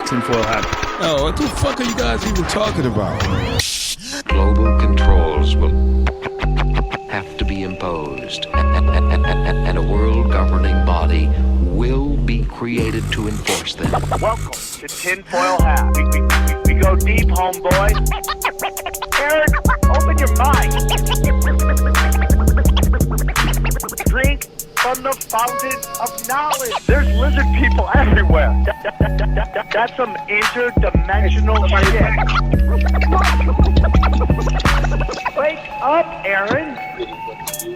tinfoil hat. Oh, what the fuck are you guys even talking about? Global controls will have to be imposed, and a world governing body will be created to enforce them. Welcome to Tinfoil Hat. We go deep, homeboy. Aaron, open your mind. Drink from the fountain of knowledge. There's lizard people everywhere. That's some interdimensional shit. Wake up, Aaron.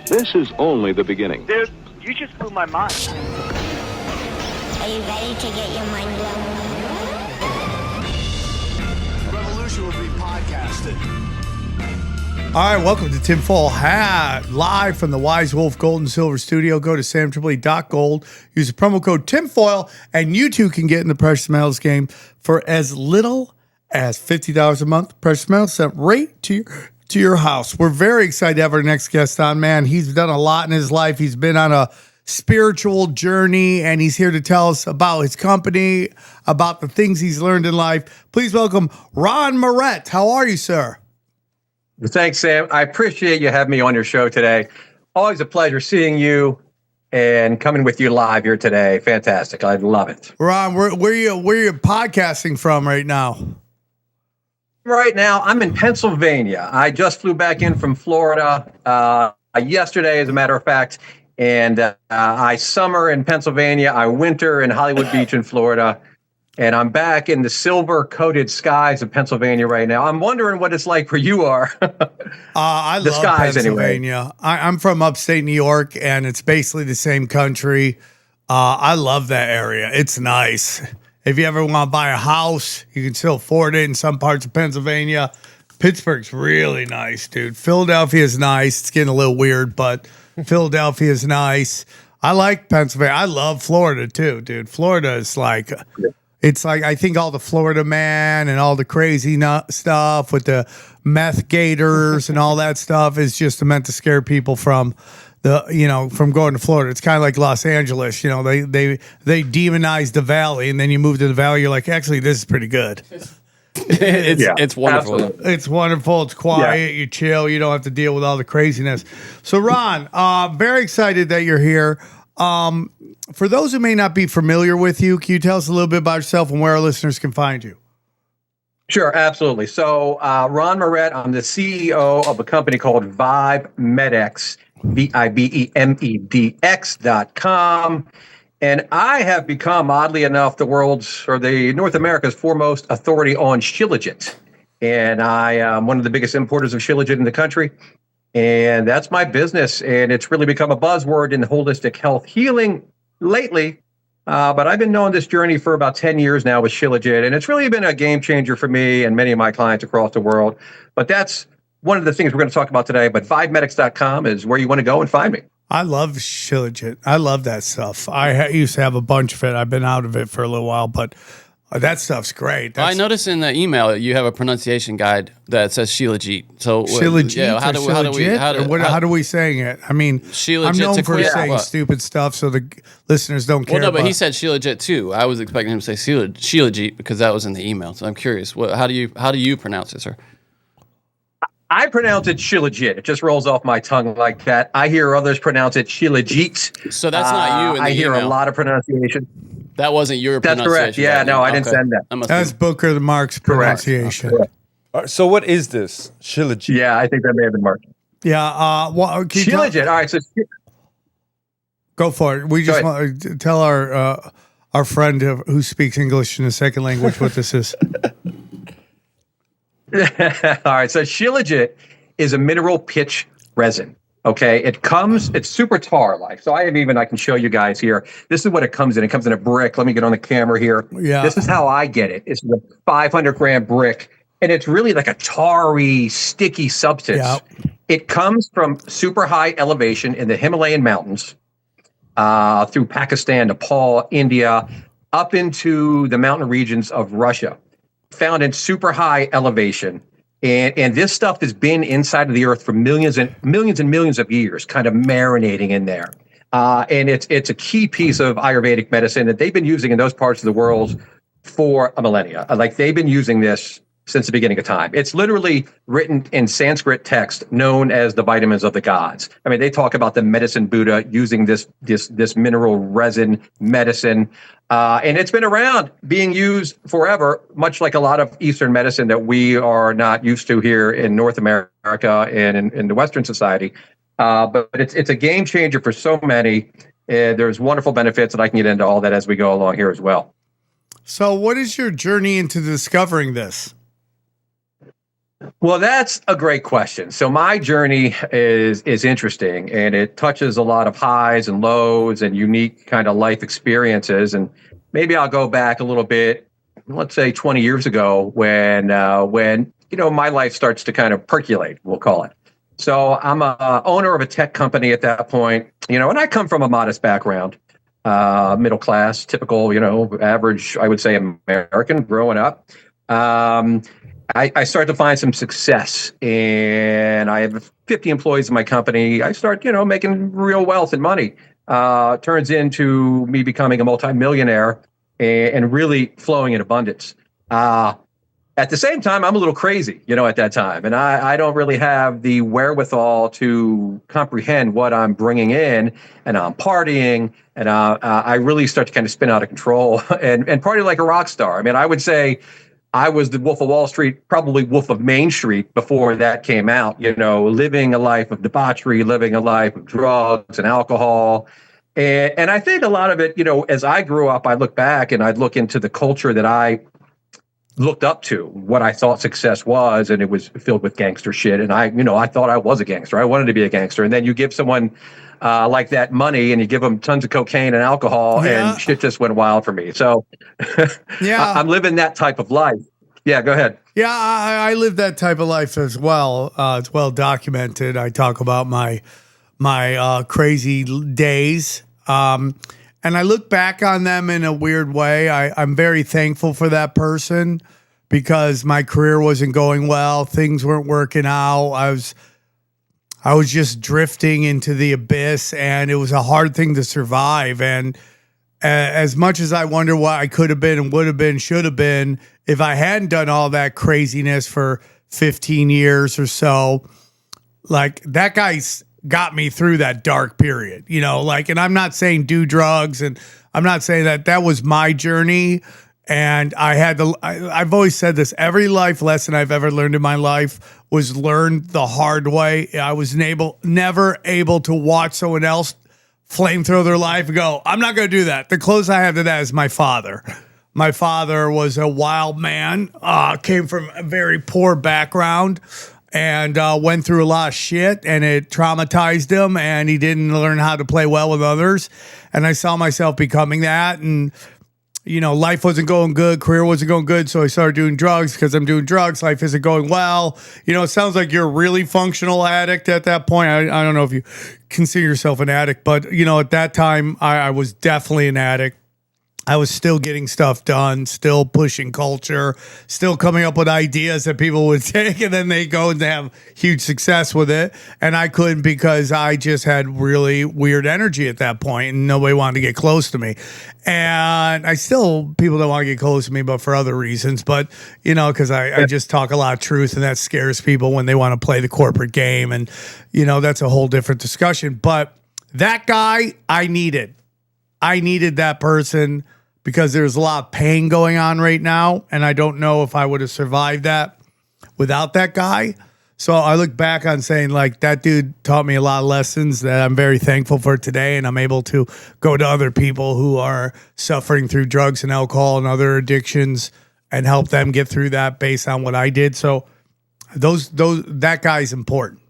This is only the beginning. Dude, you just blew my mind. Are you ready to get your mind blown? Revolution will be podcasted. All right, welcome to Tinfoil Hat, live from the Wise Wolf Gold and Silver Studio. Go to samtriple.gold, use the promo code TINFOIL, and you too can get in the precious metals game for as little as $50 a month. Precious metals sent right to your house. We're very excited to have our next guest on, man. He's done a lot in his life. He's been on a spiritual journey, and he's here to tell us about his company, about the things he's learned in life. Please welcome Ron Morrett. How are you, sir? Thanks, Sam. I appreciate you having me on your show today. Always a pleasure seeing you and coming with you live here today. Fantastic. I love it. Ron, where you podcasting from right now? Right now, I'm in Pennsylvania. I just flew back in from Florida yesterday, as a matter of fact. And I summer in Pennsylvania. I winter in Hollywood Beach in Florida. And I'm back in the silver-coated skies of Pennsylvania right now. I'm wondering what it's like where you are. I love skies, Pennsylvania. Anyway. I'm from upstate New York, and it's basically the same country. I love that area. It's nice. If you ever want to buy a house, you can still afford it in some parts of Pennsylvania. Pittsburgh's really nice, dude. Philadelphia is nice. It's getting a little weird, but Philadelphia is nice. I like Pennsylvania. I love Florida, too, dude. Florida is like... It's like, I think all the Florida man and all the crazy stuff with the meth gators and all that stuff is just meant to scare people from from going to Florida. It's kind of like Los Angeles. You know, they demonize the valley, and then you move to the valley, you're like, actually, this is pretty good. It's wonderful. Absolutely. It's wonderful. It's quiet. You chill. You don't have to deal with all the craziness. So, Ron, very excited that you're here. For those who may not be familiar with you, can you tell us a little bit about yourself and where our listeners can find you? Sure, absolutely. So, Ron Morrett, I'm the CEO of a company called VibeMedX, VibeMedX.com. And I have become, oddly enough, the North America's foremost authority on Shilajit. And I am one of the biggest importers of Shilajit in the country. And that's my business. And it's really become a buzzword in holistic health healing lately. But I've been knowing this journey for about 10 years now with Shilajit. And it's really been a game changer for me and many of my clients across the world. But that's one of the things we're going to talk about today. But VibeMedX.com is where you want to go and find me. I love Shilajit. I love that stuff. I used to have a bunch of it. I've been out of it for a little while, but that stuff's great. I noticed in the email you have a pronunciation guide that says Shilajit. So Shilajit, yeah, how do we saying it? I mean, I'm known for saying stupid stuff, so the listeners don't care. Well, no, but he said Shilajit too. I was expecting him to say Shilajit because that was in the email. So I'm curious, how do you pronounce it, sir? I pronounce it Shilajit. It just rolls off my tongue like that. I hear others pronounce it Shilajit. So that's not you in the I hear email. a lot of pronunciation. That wasn't your That's pronunciation. correct. Yeah, no, I didn't send that. That's Booker Mark's pronunciation. So what is this? Shilajit? Yeah, I think that may have been Mark. Yeah. Shilajit. All right, so go for it. We just want to tell our friend who speaks English in a second language what this is. All right, so Shilajit is a mineral pitch resin. Okay, it's super tar-like. So I can show you guys here. This is what it comes in. It comes in a brick. Let me get on the camera here. Yeah. This is how I get it. It's a 500-gram brick, and it's really like a tarry, sticky substance. Yeah. It comes from super high elevation in the Himalayan mountains, through Pakistan, Nepal, India, up into the mountain regions of Russia. Found in super high elevation. And this stuff has been inside of the earth for millions and millions of years, kind of marinating in there. And it's a key piece of Ayurvedic medicine that they've been using in those parts of the world for a millennia. Like they've been using this since the beginning of time. It's literally written in Sanskrit text known as the vitamins of the gods. I mean, they talk about the medicine Buddha using this mineral resin medicine. And it's been around being used forever, much like a lot of Eastern medicine that we are not used to here in North America and in the Western society. But it's a game changer for so many. There's wonderful benefits, and I can get into all that as we go along here as well. So what is your journey into discovering this? Well, that's a great question. So my journey is interesting, and it touches a lot of highs and lows and unique kind of life experiences. And maybe I'll go back a little bit, let's say 20 years ago, when my life starts to kind of percolate, we'll call it. So I'm a owner of a tech company at that point, and I come from a modest background, middle class, typical, average, I would say, American growing up. I start to find some success, and I have 50 employees in my company. I start, making real wealth and money. Turns into me becoming a multimillionaire and really flowing in abundance. At the same time, I'm a little crazy, at that time, and I don't really have the wherewithal to comprehend what I'm bringing in, and I'm partying, and I really start to kind of spin out of control and party like a rock star. I mean, I would say I was the Wolf of Wall Street, probably Wolf of Main Street before that came out, living a life of debauchery, living a life of drugs and alcohol. And I think a lot of it, as I grew up, I look back and I'd look into the culture that I looked up to, what I thought success was, and it was filled with gangster shit. And I thought I was a gangster. I wanted to be a gangster. And then you give someone like that money and you give them tons of cocaine and alcohol, and shit just went wild for me. So yeah, I'm living that type of life. Yeah, go ahead. Yeah, I live that type of life as well. It's well documented. I talk about my crazy days. And I look back on them in a weird way. I'm very thankful for that person because my career wasn't going well. Things weren't working out. I was just drifting into the abyss, and it was a hard thing to survive. And as much as I wonder what I could have been and would have been, should have been, if I hadn't done all that craziness for 15 years or so, like that guy's got me through that dark period, and I'm not saying do drugs, and I'm not saying that was my journey. And I've always said this, every life lesson I've ever learned in my life was learned the hard way. I was never able to watch someone else flamethrower their life and go, I'm not going to do that. The closest I have to that is my father. My father was a wild man, came from a very poor background, and went through a lot of shit, and it traumatized him, and he didn't learn how to play well with others. And I saw myself becoming that, and life wasn't going good, career wasn't going good, so I started doing drugs. Because I'm doing drugs, life isn't going well. It sounds like you're a really functional addict at that point. I don't know if you consider yourself an addict, but at that time I was definitely an addict. I was still getting stuff done, still pushing culture, still coming up with ideas that people would take, and then they go and they have huge success with it. And I couldn't because I just had really weird energy at that point, and nobody wanted to get close to me. And people don't want to get close to me, but for other reasons. But, because I just talk a lot of truth, and that scares people when they want to play the corporate game. And, that's a whole different discussion. But that guy, I needed that person because there's a lot of pain going on right now. And I don't know if I would have survived that without that guy. So I look back on saying, like, that dude taught me a lot of lessons that I'm very thankful for today. And I'm able to go to other people who are suffering through drugs and alcohol and other addictions and help them get through that based on what I did. So that guy's important.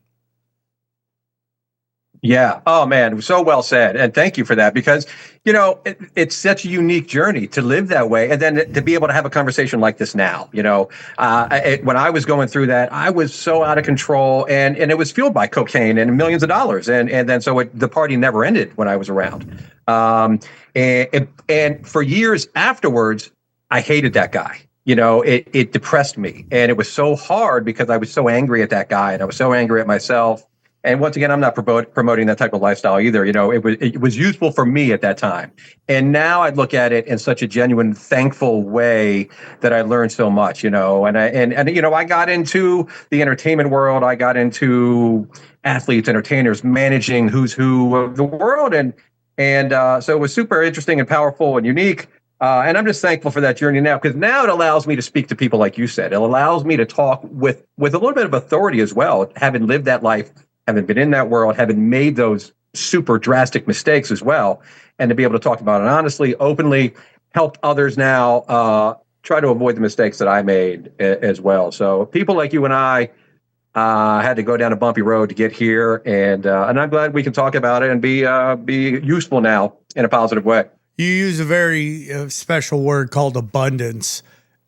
Yeah. Oh, man. So well said. And thank you for that, because, it's such a unique journey to live that way. And then to be able to have a conversation like this now, when I was going through that, I was so out of control, and it was fueled by cocaine and millions of dollars. And then so the party never ended when I was around. And for years afterwards, I hated that guy. It depressed me, and it was so hard because I was so angry at that guy, and I was so angry at myself. And once again, I'm not promoting that type of lifestyle either. It was useful for me at that time. And now I look at it in such a genuine, thankful way that I learned so much, and I got into the entertainment world. I got into athletes, entertainers, managing who's who of the world. So it was super interesting and powerful and unique. And I'm just thankful for that journey now, because now it allows me to speak to people like you said. It allows me to talk with a little bit of authority as well, having lived that life, having been in that world, having made those super drastic mistakes as well, and to be able to talk about it honestly, openly, help others now try to avoid the mistakes that I made as well. So people like you and I had to go down a bumpy road to get here, and I'm glad we can talk about it and be useful now in a positive way. You use a very special word called abundance,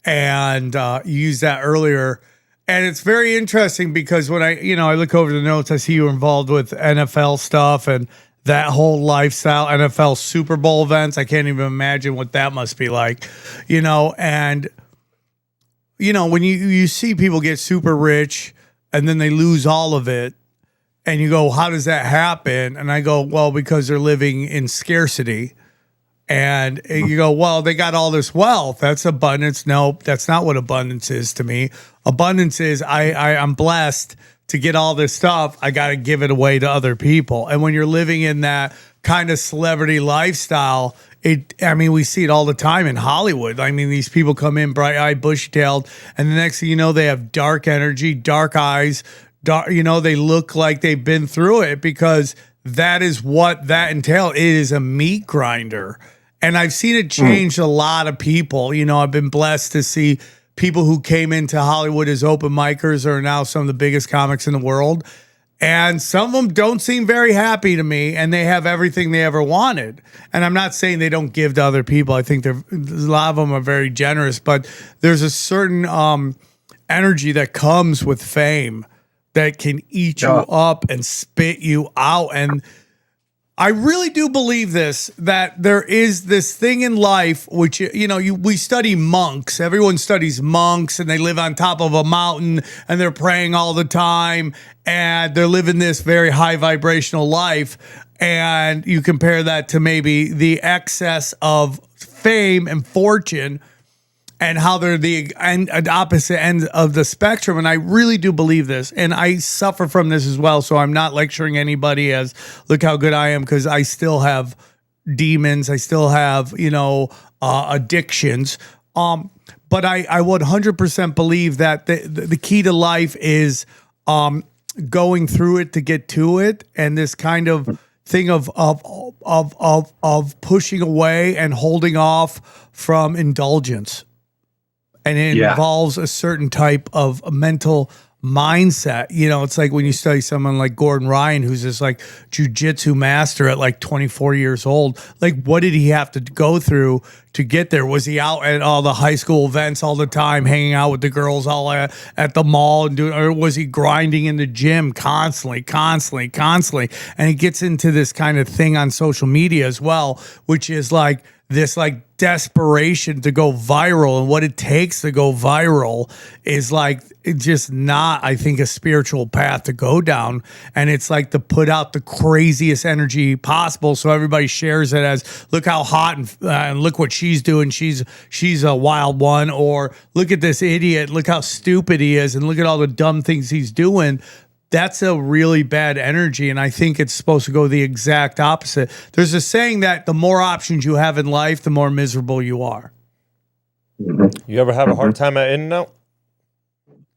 and you used that earlier. And it's very interesting because when I look over the notes, I see you were involved with NFL stuff and that whole lifestyle, NFL Super Bowl events. I can't even imagine what that must be like, and, when you see people get super rich and then they lose all of it, and you go, how does that happen? And I go, well, because they're living in scarcity. And you go, well, they got all this wealth. That's abundance. Nope, that's not what abundance is to me. Abundance is I'm blessed to get all this stuff. I got to give it away to other people. And when you're living in that kind of celebrity lifestyle, we see it all the time in Hollywood. I mean, these people come in bright-eyed, bushy-tailed, and the next thing you know, they have dark energy, dark eyes. They look like they've been through it, because that is what that entails. It is a meat grinder. And I've seen it change a lot of people. I've been blessed to see people who came into Hollywood as open micers are now some of the biggest comics in the world. And some of them don't seem very happy to me, and they have everything they ever wanted. And I'm not saying they don't give to other people. I think a lot of them are very generous, but there's a certain energy that comes with fame that can eat you up and spit you out. And I really do believe that there is this thing in life, which, we study monks. Everyone studies monks, and they live on top of a mountain, and they're praying all the time, and they're living this very high vibrational life. And you compare that to maybe the excess of fame and fortune, and how they're the opposite end of the spectrum. And I really do believe this. And I suffer from this as well. So I'm not lecturing anybody as, look how good I am, because I still have demons. I still have, addictions. But I 100% believe that the key to life is going through it to get to it. And this kind of thing of pushing away and holding off from indulgence. And it involves a certain type of mental mindset. It's like when you study someone like Gordon Ryan, who's this like jujitsu master at like 24 years old. Like, what did he have to go through to get there? Was he out at all the high school events all the time, hanging out with the girls all at the mall, or was he grinding in the gym constantly? And he gets into this kind of thing on social media as well, which is like this like desperation to go viral, and what it takes to go viral is like it's just not, I think, a spiritual path to go down. And it's like to put out the craziest energy possible, so everybody shares it as, look how hot and look what she's doing. She's a wild one, or look at this idiot. Look how stupid he is, and look at all the dumb things he's doing. That's a really bad energy, and I think it's supposed to go the exact opposite. There's a saying that the more options you have in life, the more miserable you are. You ever have a hard time at In-N-Out?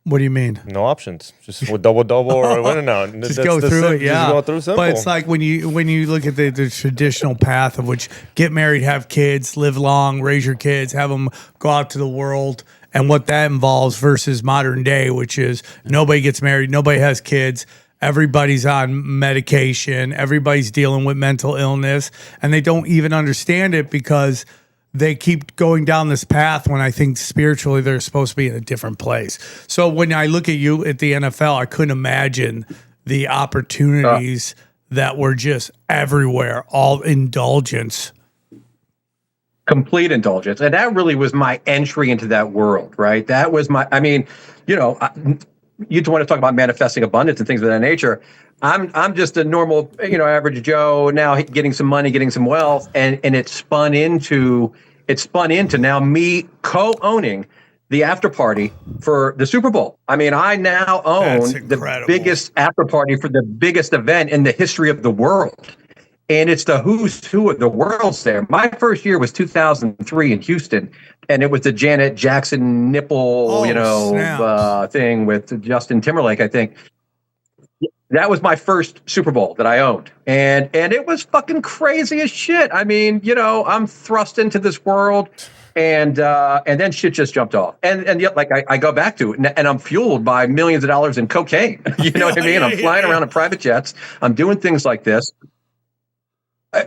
What do you mean? No options. Just with double or In-N-Out. Just go through it, yeah. Just go through simple. But it's like when you look at the traditional path of which get married, have kids, live long, raise your kids, have them go out to the world, and what that involves versus modern day, which is nobody gets married, nobody has kids, everybody's on medication, everybody's dealing with mental illness, and they don't even understand it because they keep going down this path when I think spiritually they're supposed to be in a different place. So when I look at you at the NFL, I couldn't imagine the opportunities that were just everywhere, all indulgence. Complete indulgence. And that really was my entry into that world, right? That was my, you want to talk about manifesting abundance and things of that nature. I'm just a normal, average Joe now getting some money, getting some wealth, and it spun into now me co-owning the after party for the Super Bowl. I mean, I now own the biggest after party for the biggest event in the history of the world. And it's the who's who of the world's there. My first year was 2003 in Houston, and it was the Janet Jackson nipple, thing with Justin Timberlake, I think. That was my first Super Bowl that I owned. And it was fucking crazy as shit. I mean, I'm thrust into this world, and then shit just jumped off. And yet, like I go back to it, and I'm fueled by millions of dollars in cocaine. You know what I mean? I'm flying around in private jets. I'm doing things like this.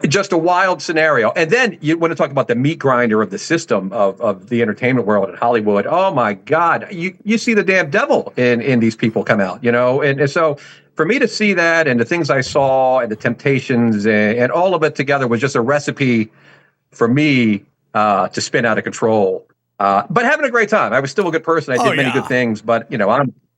Just a wild scenario. And then you want to talk about the meat grinder of the system of the entertainment world in Hollywood. Oh my God. You see the damn devil in these people come out, and so for me to see that and the things I saw and the temptations and all of it together was just a recipe for me to spin out of control. But having a great time. I was still a good person. I did many good things, but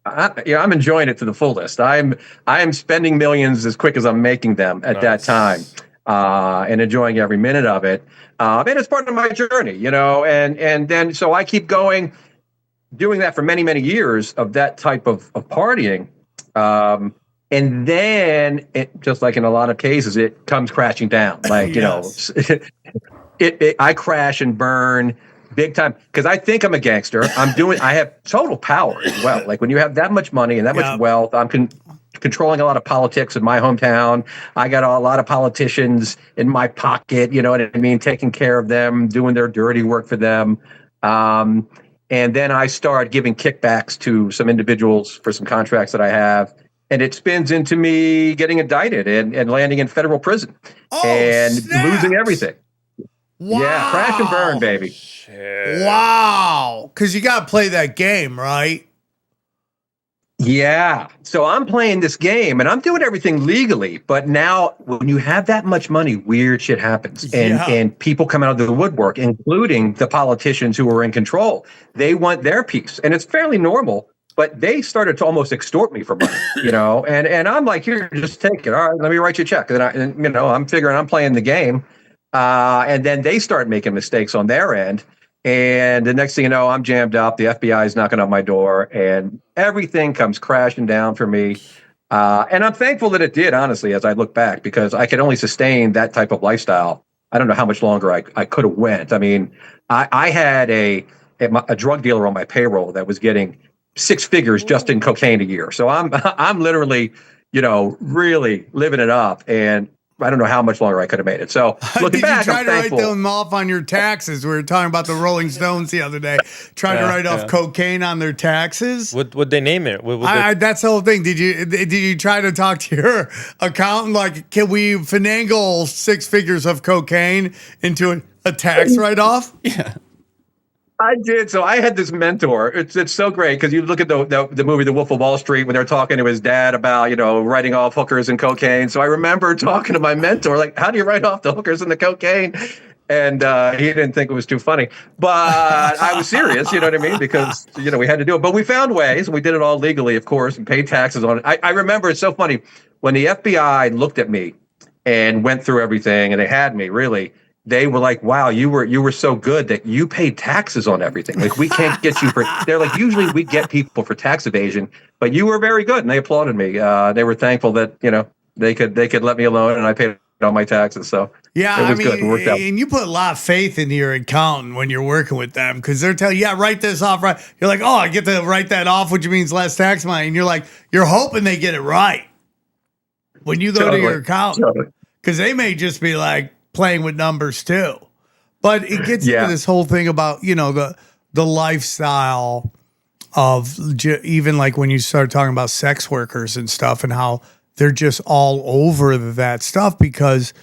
I'm enjoying it to the fullest. I'm spending millions as quick as I'm making them at that time. And enjoying every minute of it. And it's part of my journey, and then so I keep going, doing that for many, many years of that type of partying. And then it, just like in a lot of cases, it comes crashing down. Like, I crash and burn big time because I think I'm a gangster. I have total power as well. Like when you have that much money and that much wealth, I'm controlling a lot of politics in my hometown. I got a lot of politicians in my pocket, you know what I mean, taking care of them, doing their dirty work for them. And then I start giving kickbacks to some individuals for some contracts that I have. And it spins into me getting indicted and landing in federal prison losing everything. Wow. Yeah, crash and burn, baby. Shit. Wow. Because you got to play that game, right? Yeah. So I'm playing this game and I'm doing everything legally. But now when you have that much money, weird shit happens. And people come out of the woodwork, including the politicians who are in control. They want their piece. And it's fairly normal. But they started to almost extort me for money, and I'm like, here, just take it. All right, let me write you a check. And I'm figuring I'm playing the game. And then they start making mistakes on their end. And the next thing you know, I'm jammed up. The FBI is knocking on my door and everything comes crashing down for me. And I'm thankful that it did, honestly, as I look back, because I could only sustain that type of lifestyle. I don't know how much longer I could have went. I mean, I had a drug dealer on my payroll that was getting 6 figures just in cocaine a year. So I'm literally, really living it up. And I don't know how much longer I could have made it. So looking back, Did you try I'm to thankful. write them off on your taxes? We were talking about the Rolling Stones the other day. Trying to write off cocaine on their taxes. Would they name it? That's the whole thing. Did you try to talk to your accountant? Like, can we finagle 6 figures of cocaine into a tax write-off? Yeah. I did. So I had this mentor. It's so great because you look at the movie The Wolf of Wall Street when they're talking to his dad about, writing off hookers and cocaine. So I remember talking to my mentor, like, how do you write off the hookers and the cocaine? And he didn't think it was too funny. But I was serious, you know what I mean? Because, we had to do it. But we found ways, and we did it all legally, of course, and paid taxes on it. I remember it's so funny. When the FBI looked at me and went through everything, and they had me, really, they were like, wow, you were so good that you paid taxes on everything. Like, we can't get you for, they're like, usually we get people for tax evasion, but you were very good. And they applauded me. They were thankful that, they could let me alone and I paid all my taxes. So yeah, it was good. It worked out. And you put a lot of faith into your accountant when you're working with them because they're telling you, write this off, right? You're like, oh, I get to write that off, which means less tax money. And you're like, you're hoping they get it right when you go to your accountant because they may just be like, playing with numbers too, but it gets into this whole thing about the lifestyle of even like when you start talking about sex workers and stuff and how they're just all over that stuff because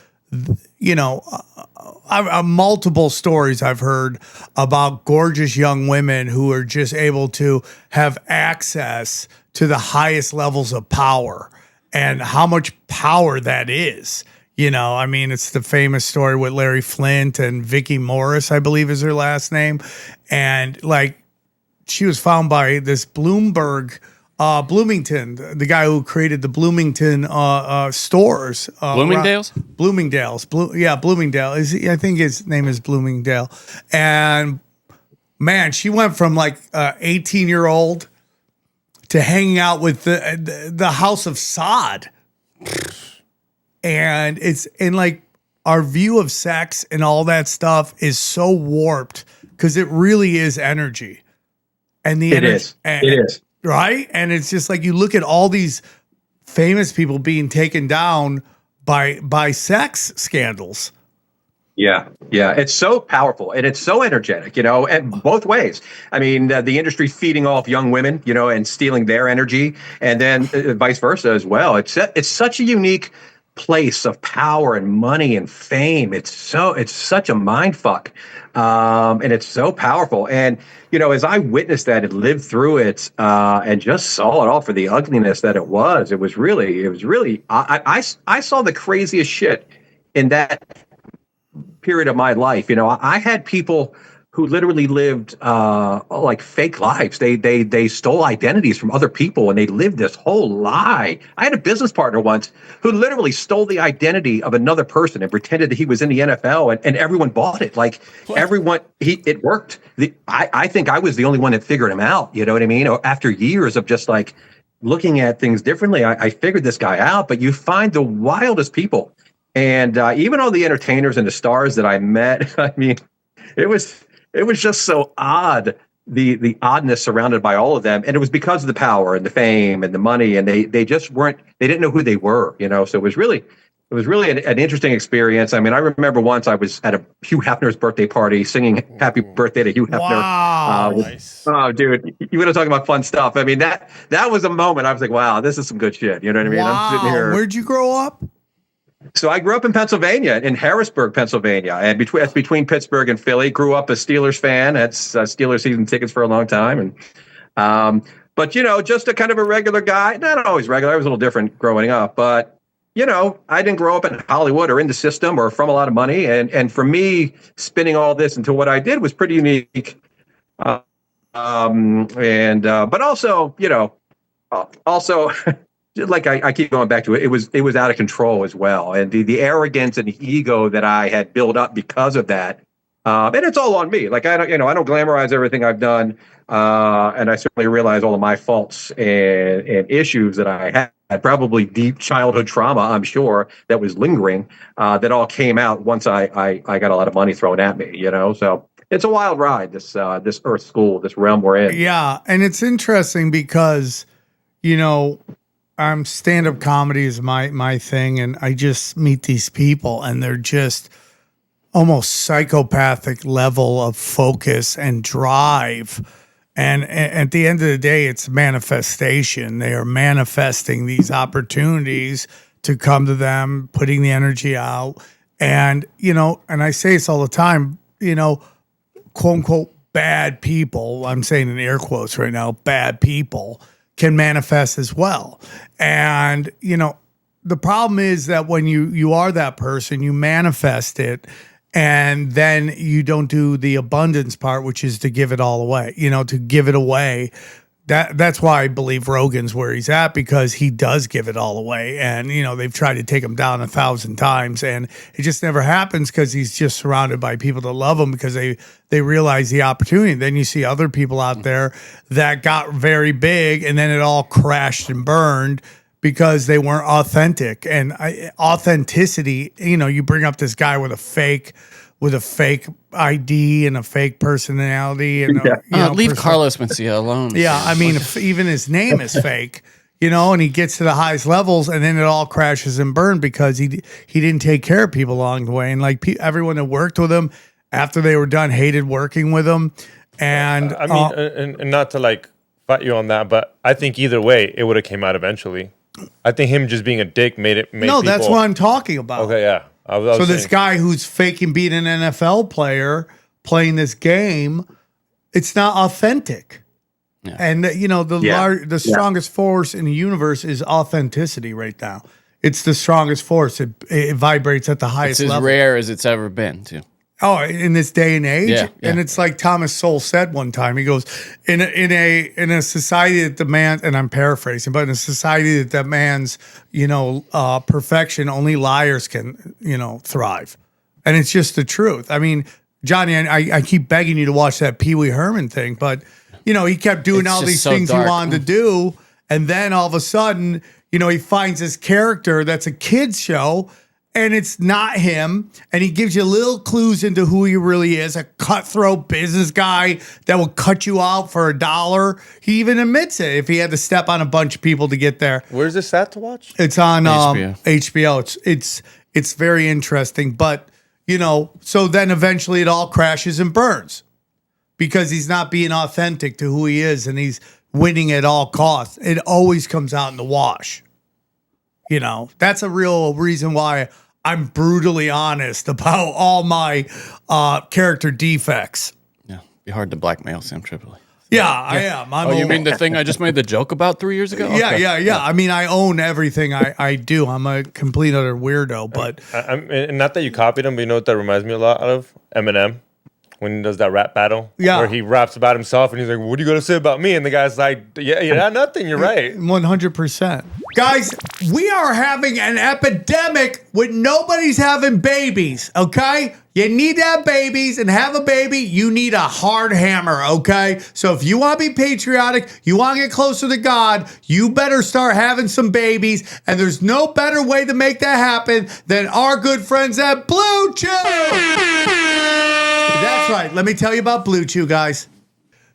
multiple stories I've heard about gorgeous young women who are just able to have access to the highest levels of power and how much power that is. It's the famous story with Larry Flint and Vicki Morris, I believe is her last name. And like, she was found by this Bloomberg Bloomington, the guy who created the Bloomington stores. Bloomingdale's? Bloomingdale's. Bloomingdale. I think his name is Bloomingdale. And man, she went from like 18-year-old to hanging out with the House of Sod. And like our view of sex and all that stuff is so warped because it really is energy. And it is. Right? And it's just like you look at all these famous people being taken down by sex scandals. Yeah. It's so powerful and it's so energetic, and both ways. I mean, the industry feeding off young women, and stealing their energy, and then vice versa as well. It's such a unique place of power and money and fame. It's such a mind fuck. And it's so powerful. And, as I witnessed that and lived through it, and just saw it all for the ugliness that it was really, I saw the craziest shit in that period of my life. I had people who literally lived like fake lives. They stole identities from other people and they lived this whole lie. I had a business partner once who literally stole the identity of another person and pretended that he was in the NFL and everyone bought it. Like everyone, it worked. I think I was the only one that figured him out. You know what I mean? After years of just like looking at things differently, I figured this guy out. But you find the wildest people. And even all the entertainers and the stars that I met, I mean, it was just so odd, the oddness surrounded by all of them. And it was because of the power and the fame and the money. And they didn't know who they were, So it was really an interesting experience. I mean, I remember once I was at a Hugh Hefner's birthday party singing happy birthday to Hugh Hefner. Wow. Nice. Oh, dude, you want to talk about fun stuff. I mean, that was a moment. I was like, wow, this is some good shit. You know what I mean? Wow. I'm sitting here. Where'd you grow up? So I grew up in Pennsylvania, in Harrisburg, Pennsylvania, and between Pittsburgh and Philly. Grew up a Steelers fan. Had Steelers season tickets for a long time, and but just a kind of a regular guy. Not always regular. I was a little different growing up, but I didn't grow up in Hollywood or in the system or from a lot of money. And for me, spinning all this into what I did was pretty unique. But also, like I keep going back to it, it was out of control as well. And the arrogance and the ego that I had built up because of that. And it's all on me. Like I don't glamorize everything I've done. And I certainly realize all of my faults and issues that I had, probably deep childhood trauma, I'm sure, that was lingering, that all came out once I got a lot of money thrown at me, so it's a wild ride, this earth school, this realm we're in. Yeah. And it's interesting because, stand-up comedy is my thing, and I just meet these people, and they're just almost psychopathic level of focus and drive. And at the end of the day, it's manifestation. They are manifesting these opportunities to come to them, putting the energy out. And, and I say this all the time, quote unquote, bad people, I'm saying in air quotes right now, bad people can manifest as well. And, the problem is that when you are that person, you manifest it, and then you don't do the abundance part, which is to give it all away, to give it away. That's why I believe Rogan's where he's at, because he does give it all away. And, they've tried to take him down 1,000 times, and it just never happens because he's just surrounded by people that love him because they realize the opportunity. Then you see other people out there that got very big, and then it all crashed and burned because they weren't authentic. And authenticity, you bring up this guy with a fake ID and a fake personality, and leave Carlos Mencia alone. Yeah, I mean, even his name is fake, and he gets to the highest levels, and then it all crashes and burns because he didn't take care of people along the way, and like everyone that worked with him after they were done hated working with him. And I mean, and not to like fight you on that, but I think either way it would have came out eventually. I think him just being a dick made no, that's what I'm talking about. Okay, yeah. So this guy who's faking being an NFL player playing this game, it's not authentic. Yeah. And the strongest force in the universe is authenticity right now. It's the strongest force. It vibrates at the highest level. It's as rare as it's ever been, too. Oh, in this day and age, Yeah, yeah. and it's like Thomas Sowell said one time. He goes, in a society that demands, and I'm paraphrasing, but in a society that demands, perfection, only liars can, thrive, and it's just the truth. I mean, Johnny, I keep begging you to watch that Pee Wee Herman thing, but he kept doing It's all just these so things dark. he wanted to do, and then all of a sudden, he finds this character that's a kids show. And it's not him. And he gives you little clues into who he really is, a cutthroat business guy that will cut you out for $1. He even admits it if he had to step on a bunch of people to get there. Where's this at to watch? It's on HBO. HBO. It's very interesting. But, so then eventually it all crashes and burns because he's not being authentic to who he is and he's winning at all costs. It always comes out in the wash. That's a real reason why I'm brutally honest about all my character defects. Yeah, be hard to blackmail Sam Tripoli. Yeah, I am. Oh, you mean the thing I just made the joke about 3 years ago? Okay. Yeah. I mean, I own everything I do. I'm a complete utter weirdo, but And not that you copied him, but you know what that reminds me a lot of? Eminem. When he does that rap battle, Yeah. where he raps about himself and he's like, "What are you gonna say about me?" And the guy's like, "Yeah, nothing. You're right." 100%. Guys, we are having an epidemic when nobody's having babies, okay? You need to have babies, and have a baby, you need a hard hammer, okay? So if you want to be patriotic, you want to get closer to God, you better start having some babies, and there's no better way to make that happen than our good friends at Blue Chew. That's right. Let me tell you about Blue Chew, guys.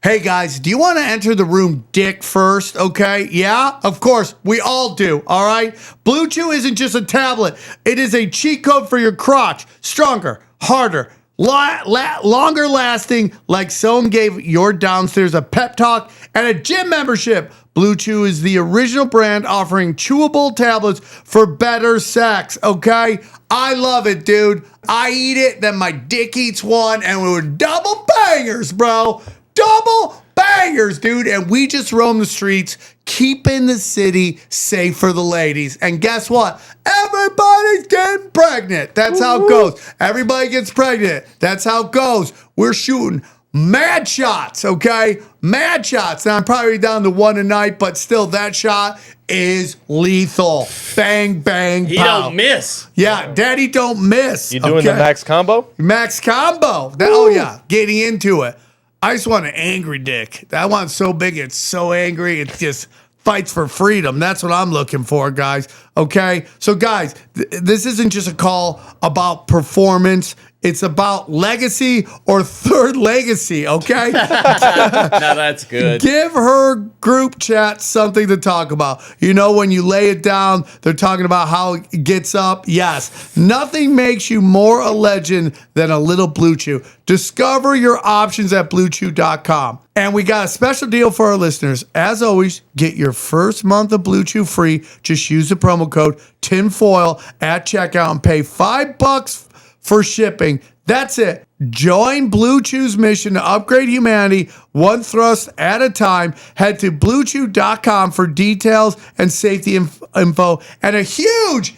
Hey, guys, do you want to enter the room dick first, okay? Yeah, of course. We all do, all right? Blue Chew isn't just a tablet. It is a cheat code for your crotch. Stronger, harder, longer lasting, like someone gave your downstairs a pep talk and a gym membership. Blue Chew is the original brand offering chewable tablets for better sex, okay? I love it, dude. I eat it, then my dick eats one, and we were double bangers, bro. Double bangers, dude. And we just roam the streets, keeping the city safe for the ladies. And guess what? Everybody's getting pregnant. That's how it goes. Everybody gets pregnant. That's how it goes. We're shooting mad shots, okay? Mad shots. Now, I'm probably down to one a night, but still, that shot is lethal. Bang, bang, He pow. don't miss. Yeah, daddy don't miss. You doing the max combo? Max combo. Oh, yeah. Getting into it. I just want an angry dick. That one's so big, it's so angry, it just fights for freedom. That's what I'm looking for, guys. Okay? So, guys, this isn't just a call about performance. It's about legacy or third legacy, okay? Now that's good. Give her group chat something to talk about. When you lay it down, they're talking about how it gets up. Yes, nothing makes you more a legend than a little Blue Chew. Discover your options at BlueChew.com. And we got a special deal for our listeners. As always, get your first month of Blue Chew free. Just use the promo code TINFOIL at checkout and pay $5 for shipping. That's it. Join Blue Chew's mission to upgrade humanity one thrust at a time. Head to BlueChew.com for details and safety info. And a huge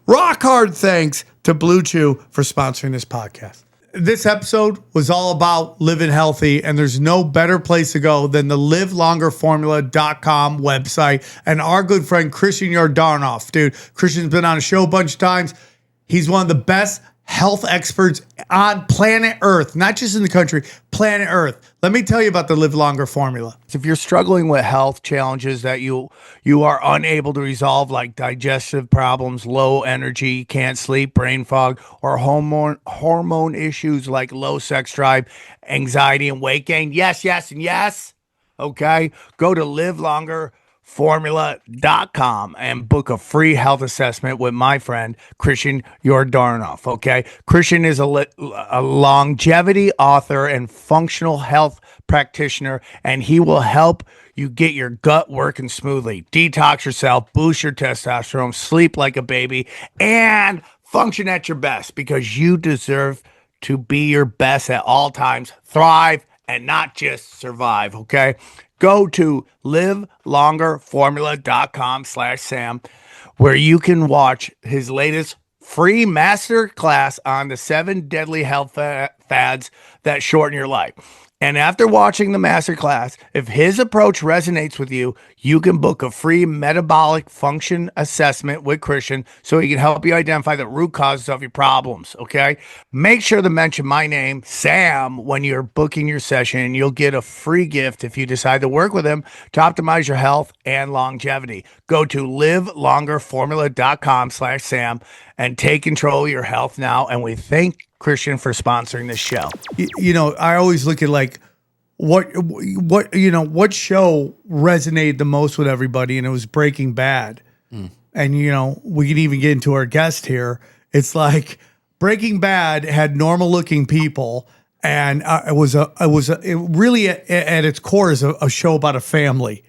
rock hard thanks to Blue Chew for sponsoring this podcast. This episode was all about living healthy, and there's no better place to go than the livelongerformula.com website and our good friend Christian Yordanov. Dude, Christian's been on a show a bunch of times. He's one of the best health experts on planet Earth, not just in the country, planet Earth. Let me tell you about the Live Longer formula. If you're struggling with health challenges that you are unable to resolve, like digestive problems, low energy, can't sleep, brain fog, or hormone issues like low sex drive, anxiety, and weight gain, yes, and yes, okay, go to livelongerformula.com and book a free health assessment with my friend Christian Yordanov. Okay, Christian is a longevity author and functional health practitioner, and he will help you get your gut working smoothly, detox yourself, boost your testosterone, sleep like a baby, and function at your best, because you deserve to be your best at all times, thrive, and not just survive. Okay, go to livelongerformula.com/Sam, where you can watch his latest free master class on the 7 deadly health fads that shorten your life. And after watching the master class, if his approach resonates with you, you can book a free metabolic function assessment with Christian so he can help you identify the root causes of your problems, okay? Make sure to mention my name, Sam, when you're booking your session, and you'll get a free gift if you decide to work with him to optimize your health and longevity. Go to livelongerformula.com/Sam and take control of your health now. And we thank Christian for sponsoring this show. You know, I always look at like what show resonated the most with everybody, and it was Breaking Bad. And you know, we can even get into our guest here. It's like Breaking Bad had normal looking people, and it really at its core is a show about a family.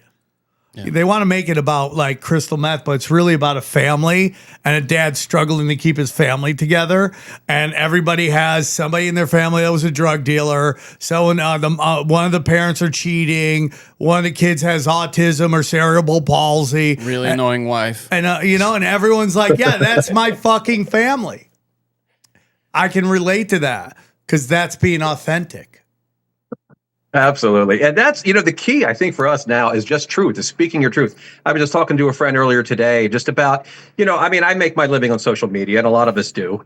Yeah. They want to make it about like crystal meth, but it's really about a family and a dad struggling to keep his family together. And everybody has somebody in their family that was a drug dealer. So one of the parents are cheating. One of the kids has autism or cerebral palsy. Really annoying wife. And and everyone's like, yeah, that's my fucking family. I can relate to that because that's being authentic. Absolutely. And that's, the key, I think, for us now is just truth, is speaking your truth. I was just talking to a friend earlier today just about, I make my living on social media, and a lot of us do,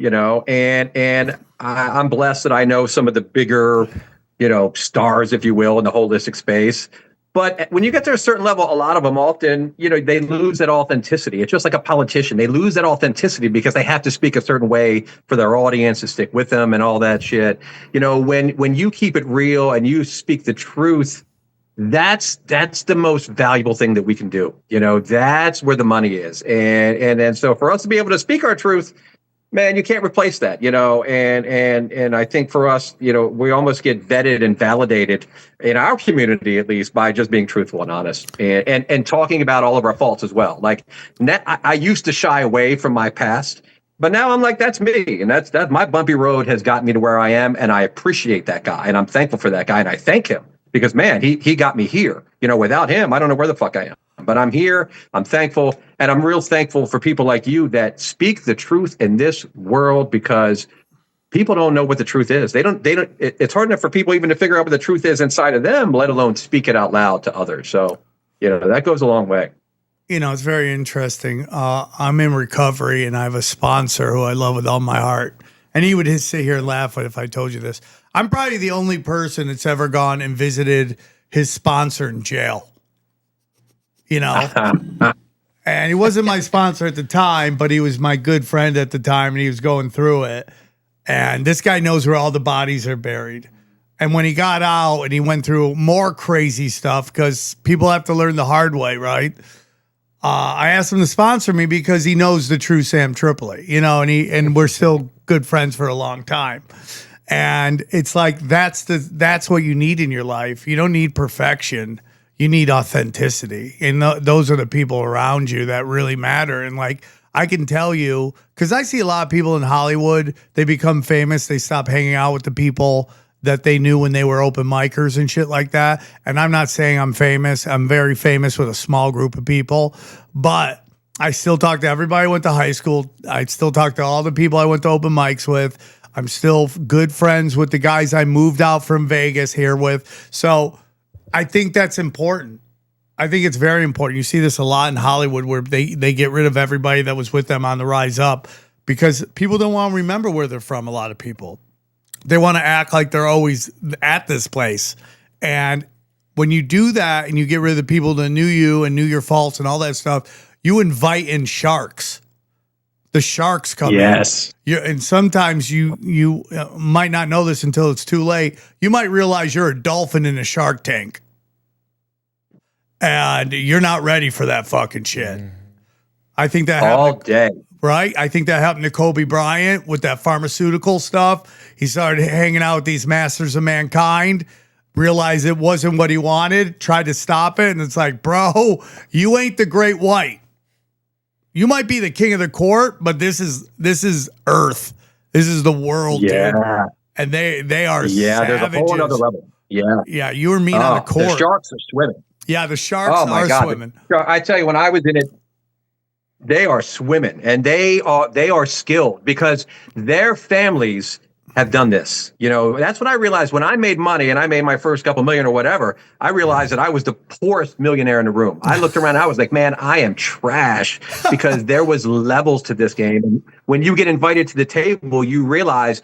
and I'm blessed that I know some of the bigger, stars, if you will, in the holistic space. But when you get to a certain level, a lot of them often, they lose that authenticity. It's just like a politician. They lose that authenticity because they have to speak a certain way for their audience to stick with them and all that shit. When you keep it real and you speak the truth, that's the most valuable thing that we can do. That's where the money is. And so for us to be able to speak our truth, man, you can't replace that, and I think for us, we almost get vetted and validated in our community, at least, by just being truthful and honest and talking about all of our faults as well. Like I used to shy away from my past, but now I'm like, that's me. And that's my bumpy road has gotten me to where I am. And I appreciate that guy. And I'm thankful for that guy. And I thank him because, man, he got me here. Without him, I don't know where the fuck I am. But I'm here, I'm thankful, and I'm real thankful for people like you that speak the truth in this world, because people don't know what the truth is. It's hard enough for people even to figure out what the truth is inside of them, let alone speak it out loud to others. So, that goes a long way. It's very interesting. I'm in recovery, and I have a sponsor who I love with all my heart. And he would just sit here and laugh if I told you this. I'm probably the only person that's ever gone and visited his sponsor in jail. And he wasn't my sponsor at the time, but he was my good friend at the time, and he was going through it. And this guy knows where all the bodies are buried. And when he got out and he went through more crazy stuff, because people have to learn the hard way, right? I asked him to sponsor me because he knows the true Sam Tripoli, and we're still good friends for a long time. And it's like, that's what you need in your life. You don't need perfection. You need authenticity. And those are the people around you that really matter. And like, I can tell you, because I see a lot of people in Hollywood, they become famous. They stop hanging out with the people that they knew when they were open micers and shit like that. And I'm not saying I'm famous. I'm very famous with a small group of people, but I still talk to everybody I went to high school. I still talk to all the people I went to open mics with. I'm still good friends with the guys I moved out from Vegas here with. So I think that's important. I think it's very important. You see this a lot in Hollywood, where they get rid of everybody that was with them on the rise up, because people don't want to remember where they're from. A lot of people, they want to act like they're always at this place. And when you do that and you get rid of the people that knew you and knew your faults and all that stuff, you invite in sharks. The sharks come in. Yes. And sometimes you might not know this until it's too late. You might realize you're a dolphin in a shark tank. And you're not ready for that fucking shit. I think that happened all day. Right? I think that happened to Kobe Bryant with that pharmaceutical stuff. He started hanging out with these masters of mankind, realized it wasn't what he wanted, tried to stop it, and it's like, bro, you ain't the great white. You might be the king of the court, but this is Earth. This is the world, dude. And they are savages. There's a whole other level. Yeah, you or me on the court. The sharks are swimming. Yeah, the sharks are swimming. I tell you, when I was in it, they are swimming, and they are skilled because their families have done this. You know, that's what I realized when I made money and I made my first couple million or whatever. I realized that I was the poorest millionaire in the room. I looked around, I was like, man, I am trash, because there was levels to this game. And when you get invited to the table, you realize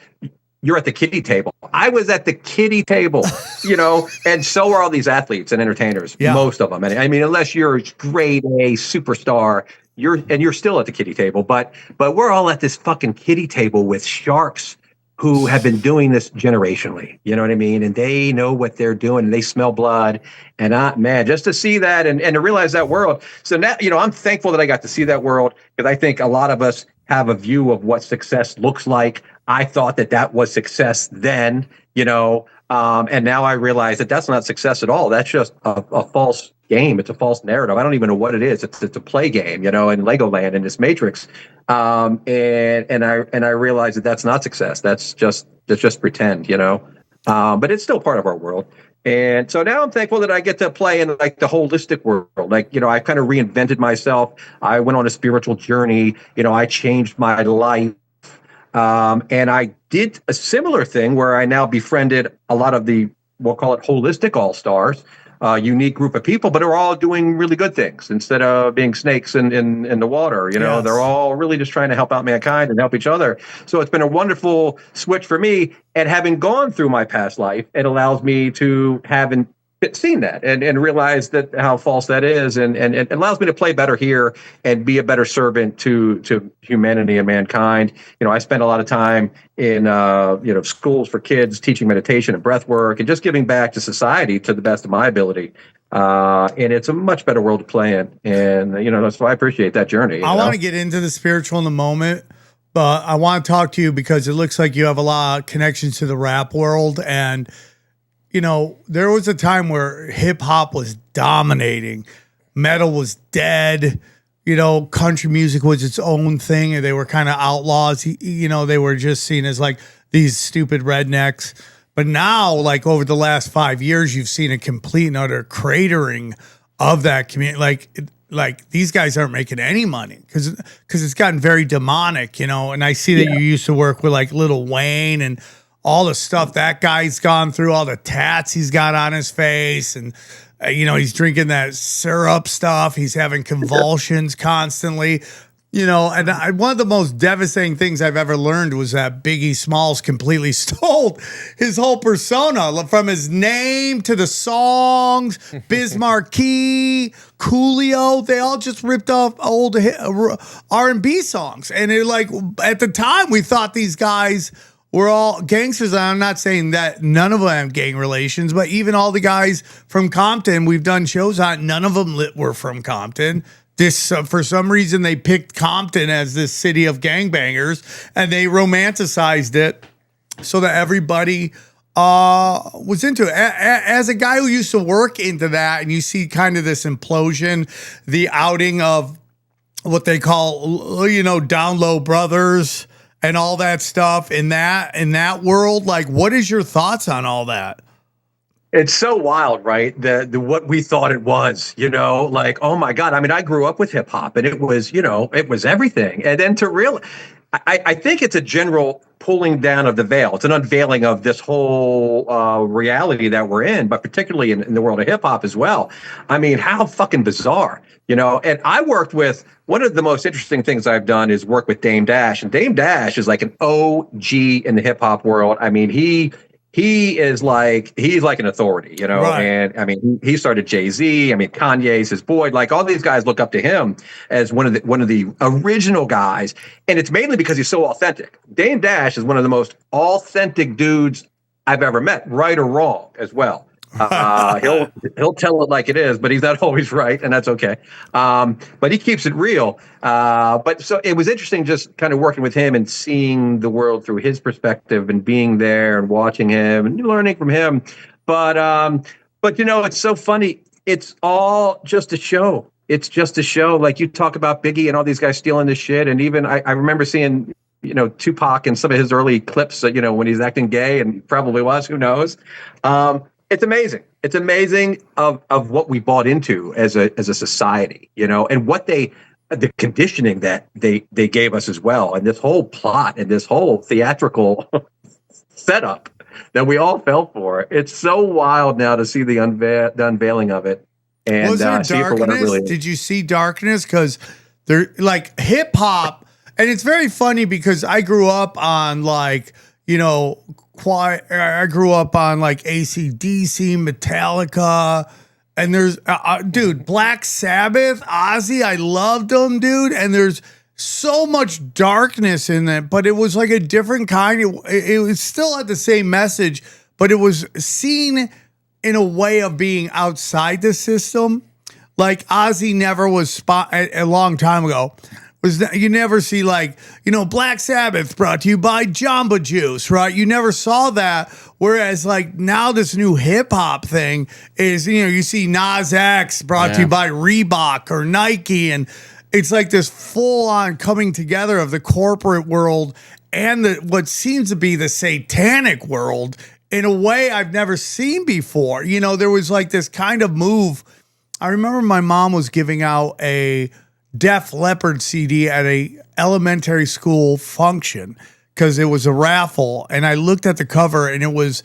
you're at the kiddie table. I was at the kiddie table, you know, and so are all these athletes and entertainers, most of them. And I mean, unless you're a grade A superstar, you're still at the kiddie table. But we're all at this fucking kiddie table with sharks who have been doing this generationally, you know what I mean? And they know what they're doing, and they smell blood. And man, just to see that and to realize that world. So now, you know, I'm thankful that I got to see that world, because I think a lot of us have a view of what success looks like. I thought that was success then, you know, and now I realize that that's not success at all. That's just a false game. It's a false narrative. I don't even know what it is. It's a play game, you know, in Legoland, in this Matrix. And I realize that that's not success. That's just pretend, you know. But it's still part of our world. And so now I'm thankful that I get to play in like the holistic world. Like, you know, I kind of reinvented myself. I went on a spiritual journey. You know, I changed my life. And I did a similar thing where I now befriended a lot of the, we'll call it holistic all-stars, unique group of people, but are all doing really good things instead of being snakes in the water. You know, they're all really just trying to help out mankind and help each other. So it's been a wonderful switch for me. And having gone through my past life, it allows me to have seen that and realize that how false that is, and it allows me to play better here and be a better servant to humanity and mankind. You know, I spend a lot of time in you know, schools for kids teaching meditation and breath work and just giving back to society to the best of my ability. And it's a much better world to play in, and you know, that's why I appreciate that journey. I want to get into the spiritual in a moment, but I want to talk to you because it looks like you have a lot of connections to the rap world. And you know, there was a time where hip hop was dominating, metal was dead, you know, country music was its own thing, and they were kind of outlaws. You know, they were just seen as like these stupid rednecks. But now, like over the last 5 years, you've seen a complete and utter cratering of that community. Like these guys aren't making any money because it's gotten very demonic, you know. And I see that you used to work with like Lil Wayne and all the stuff that guy's gone through, all the tats he's got on his face, and you know, he's drinking that syrup stuff. He's having convulsions constantly, you know. And one of the most devastating things I've ever learned was that Biggie Smalls completely stole his whole persona, from his name to the songs. Biz Markie, Coolio, they all just ripped off old R&B songs. And it, like, at the time, we thought these guys we're all gangsters. I'm not saying that none of them have gang relations, but even all the guys from Compton, we've done shows on, none of them were from Compton. This, for some reason, they picked Compton as this city of gangbangers, and they romanticized it so that everybody was into it. As a guy who used to work into that, and you see kind of this implosion, the outing of what they call, you know, down low brothers, and all that stuff in that world. Like, what is your thoughts on all that? It's so wild, right? The what we thought it was, you know, like, oh my God. I mean, I grew up with hip hop, and it was, you know, it was everything. And then to realize, I think it's a general pulling down of the veil. It's an unveiling of this whole reality that we're in, but particularly in the world of hip hop as well. I mean, how fucking bizarre, you know? And I worked with, one of the most interesting things I've done is work with Dame Dash, and Dame Dash is like an OG in the hip hop world. I mean, he's like an authority, you know, right. And I mean, he started Jay-Z. I mean, Kanye's his boy. Like, all these guys look up to him as one of the original guys, and it's mainly because he's so authentic. Dame Dash is one of the most authentic dudes I've ever met, right or wrong as well. He'll tell it like it is, but he's not always right, and that's okay. But he keeps it real. But so it was interesting just kind of working with him and seeing the world through his perspective and being there and watching him and learning from him. But you know, it's so funny. It's all just a show. It's just a show. Like, you talk about Biggie and all these guys stealing this shit, and even I remember seeing, you know, Tupac and some of his early clips, you know, when he's acting gay, and he probably was, who knows. It's amazing. It's amazing of what we bought into as a society, you know, and what they the conditioning that they gave us as well, and this whole plot and this whole theatrical setup that we all fell for. It's so wild now to see the unveiling of it. And was there see it for what it Darkness? really is. Did you see Darkness? Because they're like hip hop, and it's very funny because I grew up on like, you know, I grew up on like AC/DC, Metallica, and there's dude, Black Sabbath, Ozzy. I loved them, dude. And there's so much darkness in it, but it was like a different kind. It was still had the same message, but it was seen in a way of being outside the system. Like Ozzy never was a long time ago. You never see like, you know, Black Sabbath brought to you by Jamba Juice, right? You never saw that. Whereas like now this new hip hop thing is, you know, you see Nas X brought to you by Reebok or Nike, and it's like this full on coming together of the corporate world and what seems to be the satanic world in a way I've never seen before. You know, there was like this kind of move. I remember my mom was giving out a Def Leppard CD at a elementary school function because it was a raffle, and I looked at the cover and it looked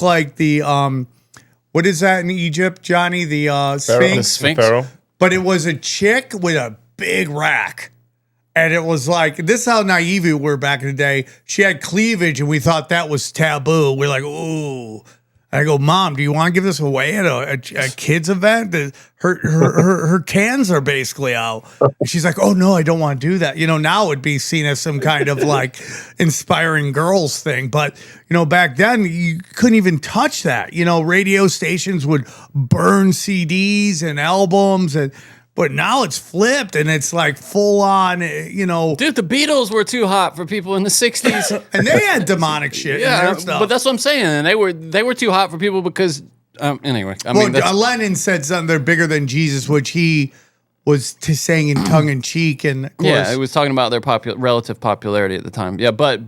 like the what is that in Egypt, Johnny? The Sphinx. Pharaoh. But it was a chick with a big rack. And it was like, this is how naive we were back in the day. She had cleavage, and we thought that was taboo. We're like, ooh. And I go, Mom, do you want to give this away at a kids event? Her cans are basically out. And she's like, oh, no, I don't want to do that. You know, now it would be seen as some kind of like inspiring girls thing. But, you know, back then you couldn't even touch that. You know, radio stations would burn CDs and albums, but now it's flipped and it's like full on, you know. Dude, the Beatles were too hot for people in the 60s. And they had demonic shit in their stuff. But that's what I'm saying. And they were too hot for people because, anyway. Lennon said something, they're bigger than Jesus, which he was saying in tongue in cheek. And of course. Yeah, it was talking about their relative popularity at the time. Yeah, but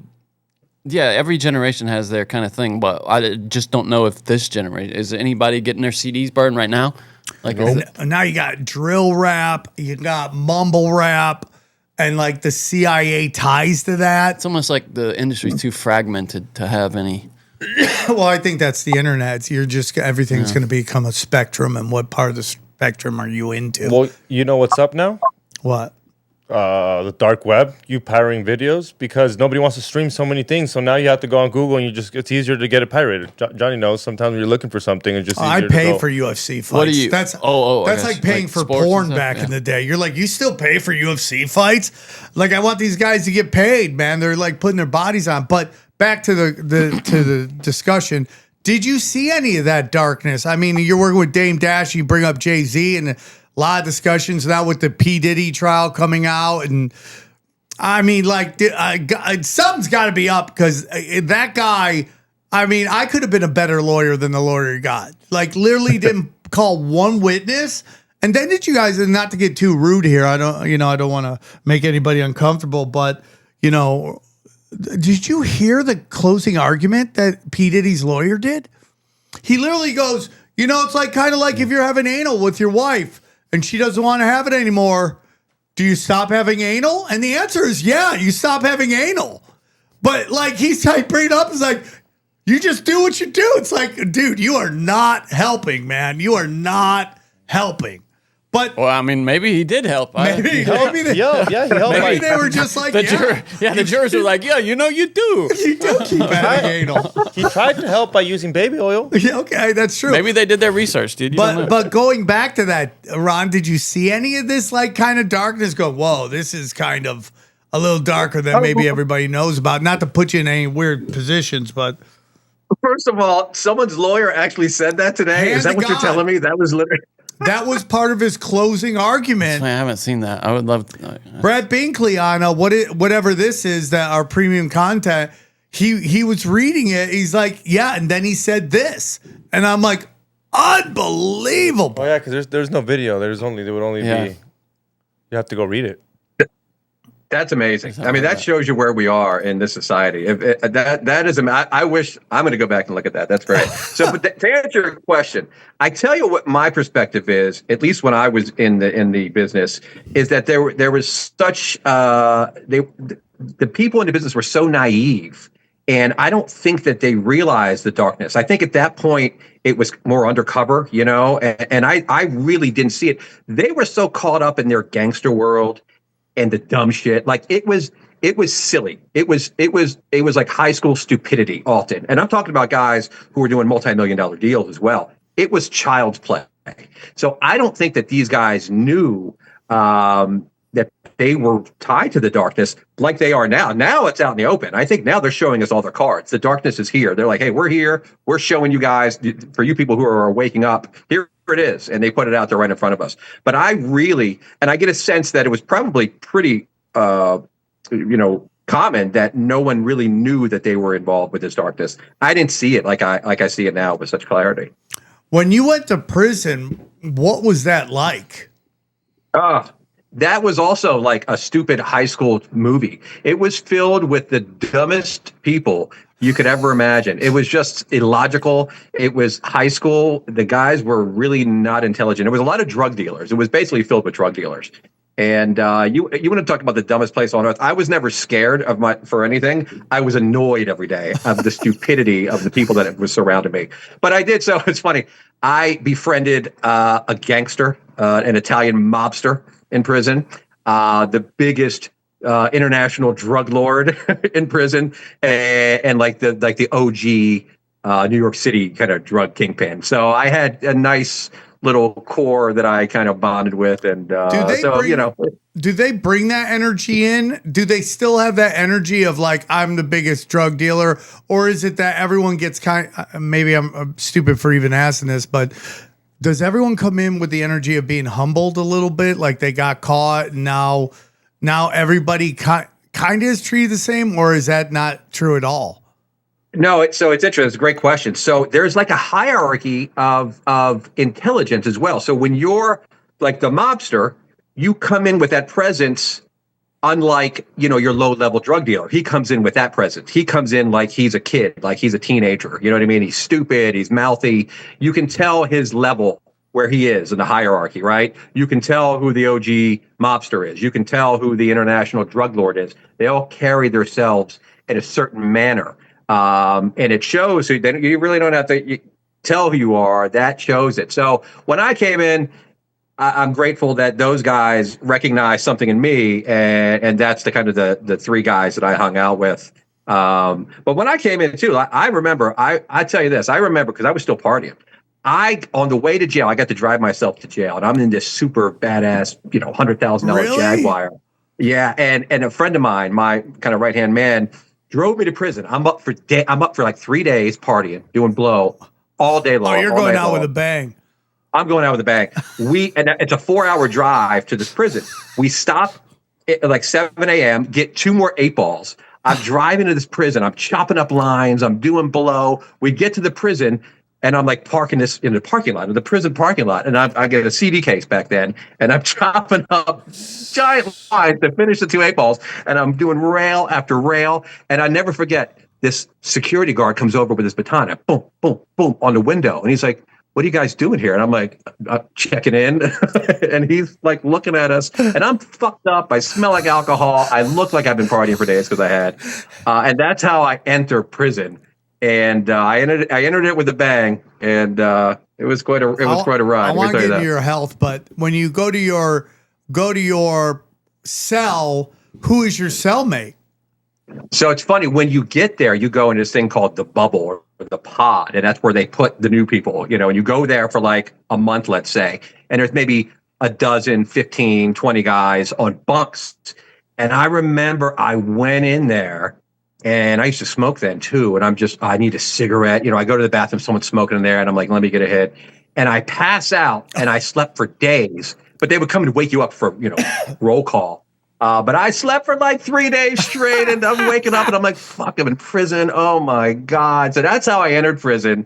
yeah, every generation has their kind of thing. But I just don't know if this generation, is anybody getting their CDs burned right now? Like now you got drill rap, you got mumble rap, and like the CIA ties to that. It's almost like the industry's too fragmented to have any. Well, I think that's the internet. Everything's going to become a spectrum, and what part of the spectrum are you into? Well, you know what's up now? What? The dark web, you pirating videos, because nobody wants to stream so many things. So now you have to go on Google, and it's easier to get it pirated. Johnny knows sometimes when you're looking for something, it's just easier I pay to go. for UFC fights. What do you? That's like paying for porn back in the day. You're like, you still pay for UFC fights? Like, I want these guys to get paid, man. They're like putting their bodies on. But back to the discussion. Did you see any of that darkness? I mean, you're working with Dame Dash. You bring up Jay-Z and a lot of discussions now with the P. Diddy trial coming out. And I mean, like, something's got to be up because that guy, I mean, I could have been a better lawyer than the lawyer you got. Like, literally didn't call one witness. And then did you guys, and not to get too rude here, I don't want to make anybody uncomfortable, but, you know, did you hear the closing argument that P. Diddy's lawyer did? He literally goes, you know, it's like kind of like if you're having anal with your wife and she doesn't want to have it anymore, do you stop having anal? And the answer is, yeah, you stop having anal. But like he's like bringing it up, it's like, you just do what you do. It's like, dude, you are not helping, man. You are not helping. But well, I mean, maybe he did help. Maybe he helped. they were just like, the jurors were like, yeah, you know, you do. You do keep having anal. He tried to help by using baby oil. Yeah, okay, that's true. Maybe they did their research, dude. But going back to that, Ron, did you see any of this like kind of darkness? Go, whoa, this is kind of a little darker than maybe everybody knows about. Not to put you in any weird positions, but first of all, someone's lawyer actually said that today. Is that what you're telling me? That was literally. That was part of his closing argument. I haven't seen that. I would love to. Brad Binkley on whatever this is, that our premium content, he was reading it. He's like, yeah, and then he said this. And I'm like, unbelievable. Oh, yeah, because there's no video. There would only be, you have to go read it. That's amazing. Something I mean, like that shows you where we are in this society. That is, I wish I'm going to go back and look at that. That's great. So, but to answer your question, I tell you what my perspective is. At least when I was in the business, is that there was such the people in the business were so naive, and I don't think that they realized the darkness. I think at that point it was more undercover, and I really didn't see it. They were so caught up in their gangster world and the dumb shit. Like it was silly. It was like high school stupidity often. And I'm talking about guys who were doing multi-million-dollar deals as well. It was child's play. So I don't think that these guys knew that they were tied to the darkness like they are now. Now it's out in the open. I think now they're showing us all their cards. The darkness is here. They're like, hey, we're here. We're showing you guys, for you people who are waking up, here it is. And they put it out there right in front of us. But I get a sense that it was probably pretty, common that no one really knew that they were involved with this darkness. I didn't see it like I see it now with such clarity. When you went to prison, what was that like? That was also like a stupid high school movie. It was filled with the dumbest people you could ever imagine. It was just illogical. It was high school. The guys were really not intelligent. It was a lot of drug dealers. It was basically filled with drug dealers. And you want to talk about the dumbest place on earth? I was never scared for anything. I was annoyed every day of the stupidity of the people that was surrounding me. But I did. So it's funny. I befriended a gangster, an Italian mobster in prison, the biggest international drug lord in prison, and like the OG New York City kind of drug kingpin. So I had a nice little core that I kind of bonded with, and do they bring that energy in? Do they still have that energy of like, I'm the biggest drug dealer, or is it that everyone gets maybe I'm stupid for even asking this, but does everyone come in with the energy of being humbled a little bit, like they got caught and now everybody kind of is treated the same, or is that not true at all? No, so it's interesting. It's a great question. So there's like a hierarchy of intelligence as well. So when you're like the mobster, you come in with that presence, unlike, your low-level drug dealer. He comes in with that presence. He comes in like he's a kid, like he's a teenager. You know what I mean? He's stupid. He's mouthy. You can tell his level where he is in the hierarchy, right? You can tell who the OG mobster is. You can tell who the international drug lord is. They all carry themselves in a certain manner. And it shows. So you really don't have to tell who you are. That shows it. So when I came in, I'm grateful that those guys recognized something in me, and that's the kind of the three guys that I hung out with. But when I came in too, I remember. I tell you this. I remember because I was still partying. On the way to jail, I got to drive myself to jail, and I'm in this super badass, $100,000 Jaguar. Yeah, and a friend of mine, my kind of right hand man, drove me to prison. I'm up for like 3 days partying, doing blow all day long. Oh, you're going out with a bang. I'm going out with a bang. And it's a 4-hour drive to this prison. We stop at like 7 a.m., get 2 more 8 balls. I'm driving to this prison. I'm chopping up lines. I'm doing blow. We get to the prison, and I'm like parking this in the parking lot, in the prison parking lot. And I get a CD case back then, and I'm chopping up giant lines to finish the 2 8 balls. And I'm doing rail after rail. And I never forget, this security guard comes over with his baton, and boom, boom, boom on the window. And he's like, what are you guys doing here? And I'm like, I'm checking in. And he's like looking at us, and I'm fucked up. I smell like alcohol. I look like I've been partying for days because I had. And that's how I enter prison. And I entered it with a bang, and it was quite a ride. I want to get into your health, but when you go to your cell, who is your cellmate? So it's funny, when you get there, you go in this thing called the bubble or the pod, and that's where they put the new people. And you go there for like a month, let's say, and there's maybe a dozen, 15, 20 guys on bunks. And I remember I went in there. And I used to smoke then too. And I need a cigarette. I go to the bathroom, someone's smoking in there, and I'm like, let me get a hit. And I pass out, and I slept for days. But they would come and wake you up for, roll call. But I slept for like 3 days straight, and I'm waking up, and I'm like, fuck, I'm in prison. Oh my God. So that's how I entered prison.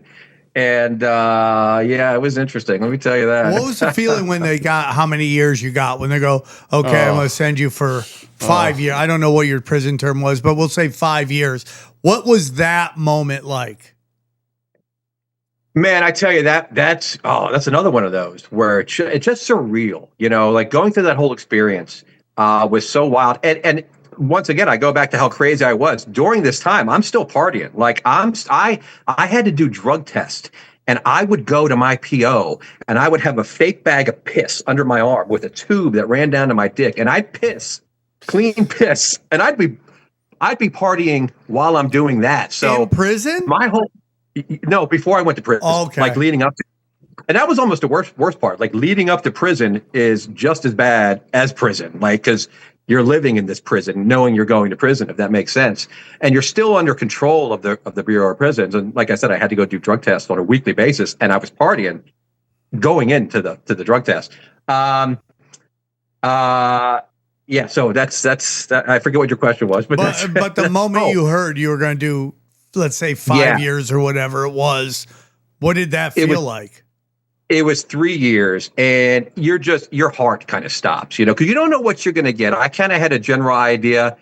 And yeah, it was interesting. Let me tell you that. What was the feeling when they got how many years you got? When they go, okay, I'm going to send you for 5 years. I don't know what your prison term was, but we'll say 5 years. What was that moment like? Man, I tell you that's another one of those where it's just surreal. You know, like going through that whole experience was so wild. And once again, I go back to how crazy I was during this time. I'm still partying. Like I had to do drug tests, and I would go to my PO and I would have a fake bag of piss under my arm with a tube that ran down to my dick, and I'd piss, clean piss, and I'd be partying while I'm doing that. So in prison? No, before I went to prison. Okay. Like leading up to, and that was almost the worst part. Like leading up to prison is just as bad as prison. Like, because you're living in this prison, knowing you're going to prison, if that makes sense, and you're still under control of the Bureau of Prisons. And like I said, I had to go do drug tests on a weekly basis, and I was partying going into the drug test. Yeah. So that's I forget what your question was, but the moment you heard you were going to do, let's say 5 years or whatever it was, what did that feel like? It was 3 years, and your heart kind of stops, you know, because you don't know what you're going to get. I kind of had a general idea,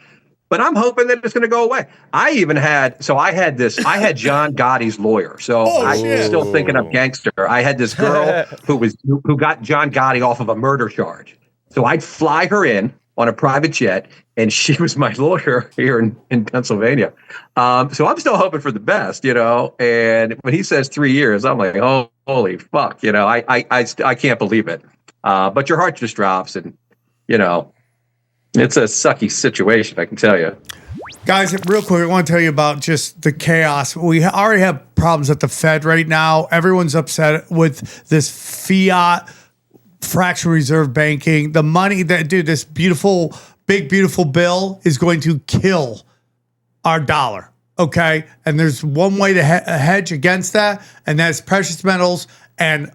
but I'm hoping that it's going to go away. I had John Gotti's lawyer. So I'm still thinking of gangster. I had this girl who got John Gotti off of a murder charge. So I'd fly her in on a private jet, and she was my lawyer here in Pennsylvania. So I'm still hoping for the best, you know. And when he says 3 years, I'm like, oh, holy fuck, you know, I can't believe it. But your heart just drops, and you know, it's a sucky situation, I can tell you. Guys, real quick, I want to tell you about just the chaos. We already have problems at the Fed right now. Everyone's upset with this fiat fractional reserve banking. The money that, dude, this big, beautiful bill is going to kill our dollar. Okay. And there's one way to hedge against that, and that's precious metals and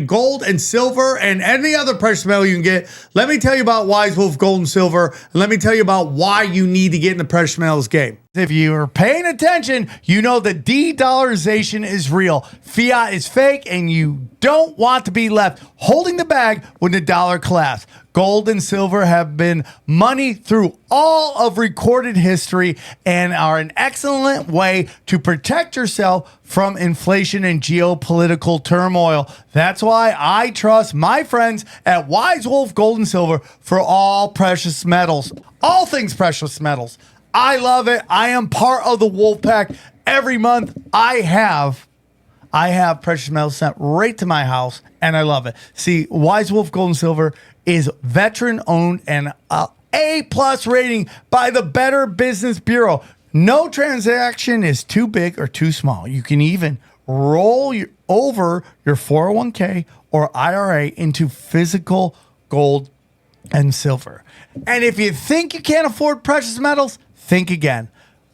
gold and silver and any other precious metal you can get. Let me tell you about Wise Wolf Gold and Silver, and let me tell you about why you need to get in the precious metals game. If you're paying attention, you know that de-dollarization is real. Fiat is fake, and you don't want to be left holding the bag when the dollar collapses. Gold and silver have been money through all of recorded history and are an excellent way to protect yourself from inflation and geopolitical turmoil. That's why I trust my friends at Wise Wolf Gold and Silver for all precious metals. All things precious metals. I love it. I am part of the Wolf Pack. Every month I have precious metals sent right to my house, and I love it. See, Wise Wolf Gold and Silver is veteran owned and A+ rating by the Better Business Bureau. No transaction is too big or too small. You can even roll over your 401k or IRA into physical gold and silver. And if you think you can't afford precious metals, think again.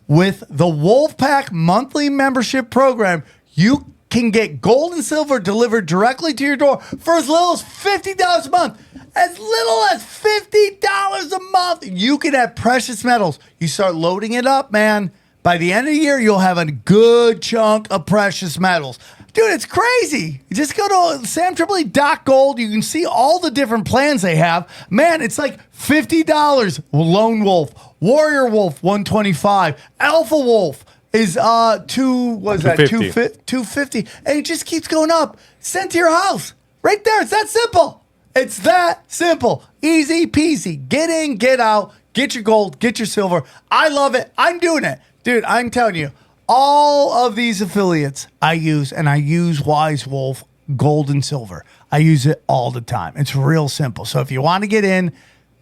With the Wolfpack monthly membership program, you can get gold and silver delivered directly to your door for as little as $50 a month. As little as $50 a month. You can have precious metals. You start loading it up, man. By the end of the year, you'll have a good chunk of precious metals. Dude, it's crazy. You just go to samtripoli.gold. You can see all the different plans they have. Man, it's like $50. Lone Wolf, Warrior Wolf, $125. Alpha Wolf is $250. And it just keeps going up. Sent to your house. Right there. It's that simple. It's that simple. Easy peasy. Get in, get out, get your gold, get your silver. I love it. I'm doing it. Dude, I'm telling you, all of these affiliates I use, and I use Wise Wolf Gold and Silver. I use it all the time. It's real simple. So if you want to get in,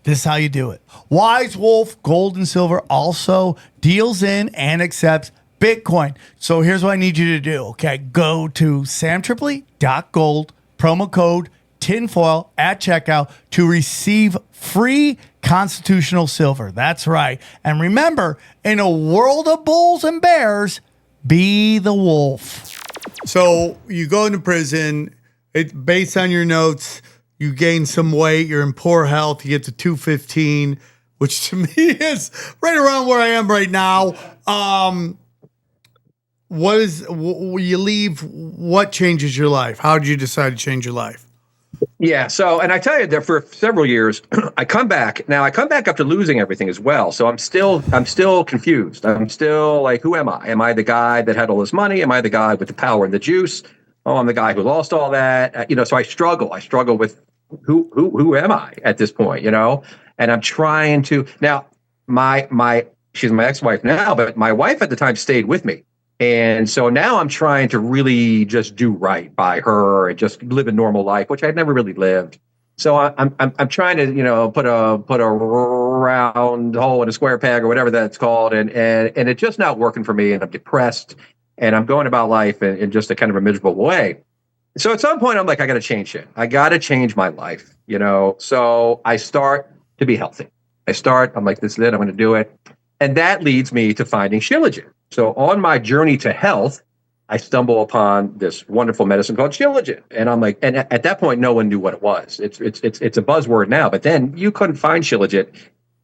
this is how you do it. Wise Wolf Gold and Silver also deals in and accepts Bitcoin. So here's what I need you to do. Okay, go to samtripoli.gold, promo code tinfoil at checkout to receive free constitutional silver. That's right. And remember, in a world of bulls and bears, be the wolf. So you go into prison. Based on your notes, you gain some weight. You're in poor health. You get to 215, which to me is right around where I am right now. you leave, what changes your life? How did you decide to change your life? Yeah. So, and I tell you that for several years, I come back. Now I come back after losing everything as well. So I'm still confused. I'm still like, who am I? Am I the guy that had all this money? Am I the guy with the power and the juice? Oh, I'm the guy who lost all that. So I struggle. I struggle with who am I at this point? And I'm trying to now. She's my ex-wife now, but my wife at the time stayed with me. And so now I'm trying to really just do right by her and just live a normal life, which I'd never really lived. So I'm trying to, put a round hole in a square peg or whatever that's called. And it's just not working for me. And I'm depressed and I'm going about life in just a kind of a miserable way. So at some point I'm like, I got to change it. I got to change my life, So I start to be healthy. I'm like, this is it. I'm going to do it. And that leads me to finding Shilajit. So on my journey to health, I stumble upon this wonderful medicine called Shilajit. And I'm like, and at that point, no one knew what it was. It's a buzzword now, but then you couldn't find Shilajit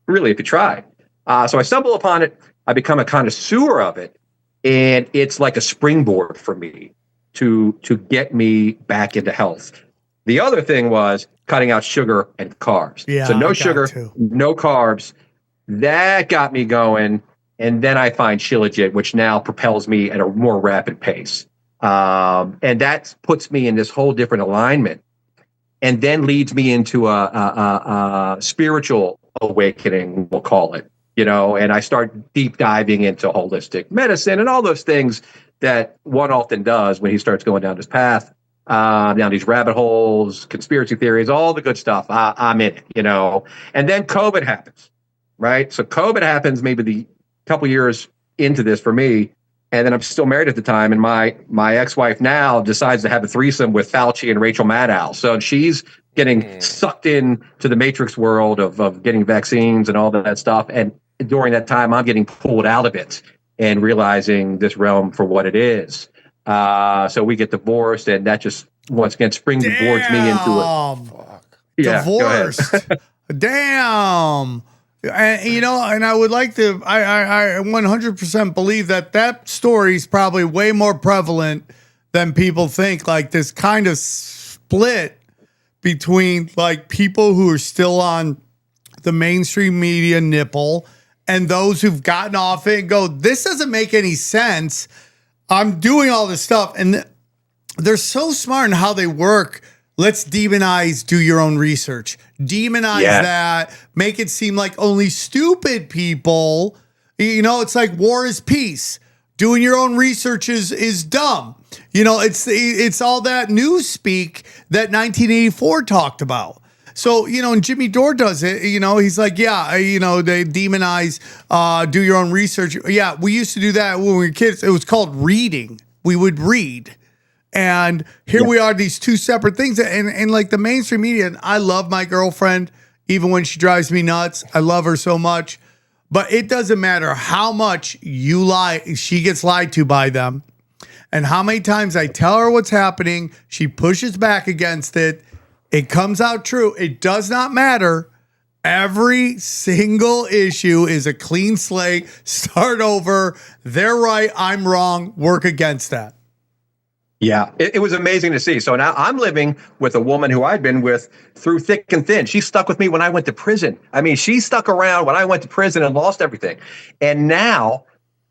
really if you tried. So I stumble upon it. I become a connoisseur of it. And it's like a springboard for me to get me back into health. The other thing was cutting out sugar and carbs. Yeah, so no sugar, no carbs. That got me going. And then I find Shilajit, which now propels me at a more rapid pace. And that puts me in this whole different alignment and then leads me into a spiritual awakening, we'll call it, and I start deep diving into holistic medicine and all those things that one often does when he starts going down this path, down these rabbit holes, conspiracy theories, all the good stuff. I'm in it, and then COVID happens. Right. So COVID happens maybe the couple years into this for me. And then I'm still married at the time. And my ex-wife now decides to have a threesome with Fauci and Rachel Maddow. So she's getting sucked in to the matrix world of getting vaccines and all that stuff. And during that time, I'm getting pulled out of it and realizing this realm for what it is. So we get divorced and that just once again springboards me into it. Yeah, divorced. Damn. And, and I would like to, I 100% believe that story is probably way more prevalent than people think. Like this kind of split between like people who are still on the mainstream media nipple and those who've gotten off it and go, this doesn't make any sense. I'm doing all this stuff. And they're so smart in how they work. Let's demonize, do your own research. Demonize that, make it seem like only stupid people, it's like war is peace. Doing your own research is dumb. It's all that news speak that 1984 talked about. So, and Jimmy Dore does it, he's like, they demonize, do your own research. Yeah, we used to do that when we were kids. It was called reading. We would read. And here we are, these two separate things. And like the mainstream media, and I love my girlfriend, even when she drives me nuts. I love her so much. But it doesn't matter how much you lie, she gets lied to by them. And how many times I tell her what's happening, she pushes back against it. It comes out true. It does not matter. Every single issue is a clean slate. Start over. They're right. I'm wrong. Work against that. Yeah, it was amazing to see. So now I'm living with a woman who I'd been with through thick and thin. She stuck with me when I went to prison. I mean, she stuck around when I went to prison and lost everything. And now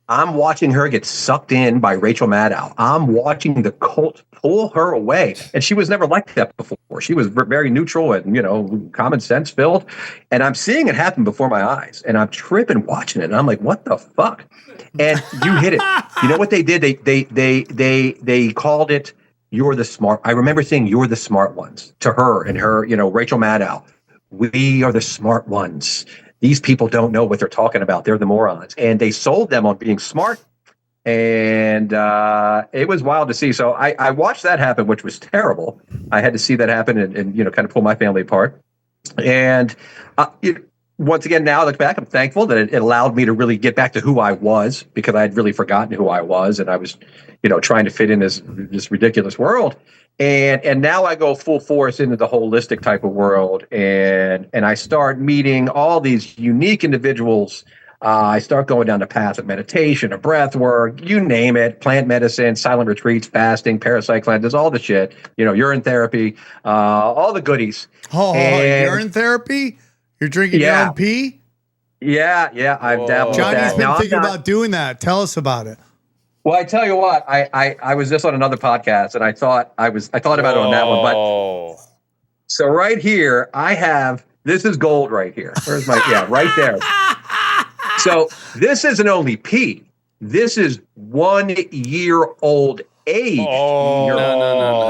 I'm watching her get sucked in by Rachel Maddow. I'm watching the cult pull her away. And she was never like that before. She was very neutral and, common sense filled. And I'm seeing it happen before my eyes. And I'm tripping watching it. And I'm like, what the fuck? And you hit it. You know what they did? They called it, you're the smart. I remember saying, you're the smart ones to her and her, Rachel Maddow. We are the smart ones. These people don't know what they're talking about. They're the morons. And they sold them on being smart. And it was wild to see. So I watched that happen, which was terrible. I had to see that happen and kind of pull my family apart. And once again, now I look back, I'm thankful that it allowed me to really get back to who I was, because I had really forgotten who I was. And I was, trying to fit in this ridiculous world. And now I go full force into the holistic type of world. And I start meeting all these unique individuals I start going down the path of meditation, of breath work, you name it, plant medicine, silent retreats, fasting, parasite cleanses, all the shit, urine therapy, all the goodies. Urine therapy? You're drinking your own pee? Yeah, I've dabbled with Johnny's that. been thinking about doing that. Tell us about it. Well, I tell you what, I was just on another podcast and I thought about it on that one, but so right here, this is gold right here. Where's right there. So this isn't only pee. This is 1 year old age. No.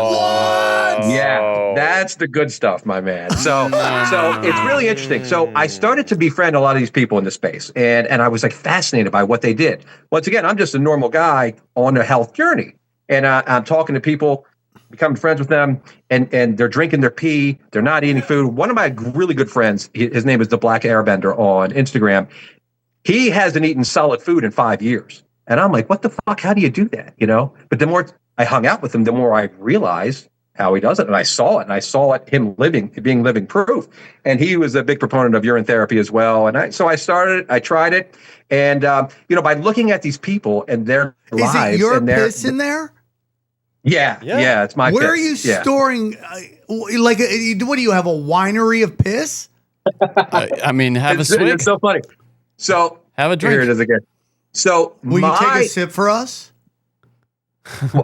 What? Yeah, that's the good stuff, my man. So it's really interesting. So I started to befriend a lot of these people in the space, and I was like fascinated by what they did. Once again, I'm just a normal guy on a health journey, and I'm talking to people, becoming friends with them, and they're drinking their pee. They're not eating food. One of my really good friends, his name is the Black Airbender on Instagram. He hasn't eaten solid food in 5 years. And I'm like, what the fuck? How do you do that? But the more I hung out with him, the more I realized how he does it. And I saw it, him being living proof. And he was a big proponent of urine therapy as well. And I tried it. And, by looking at these people and their lives. Is it your piss in there? Yeah, it's my piss. Where are you storing, what do you have, a winery of piss? Have a swig. It's so funny. So have a drink. Here it is again. So will you take a sip for us?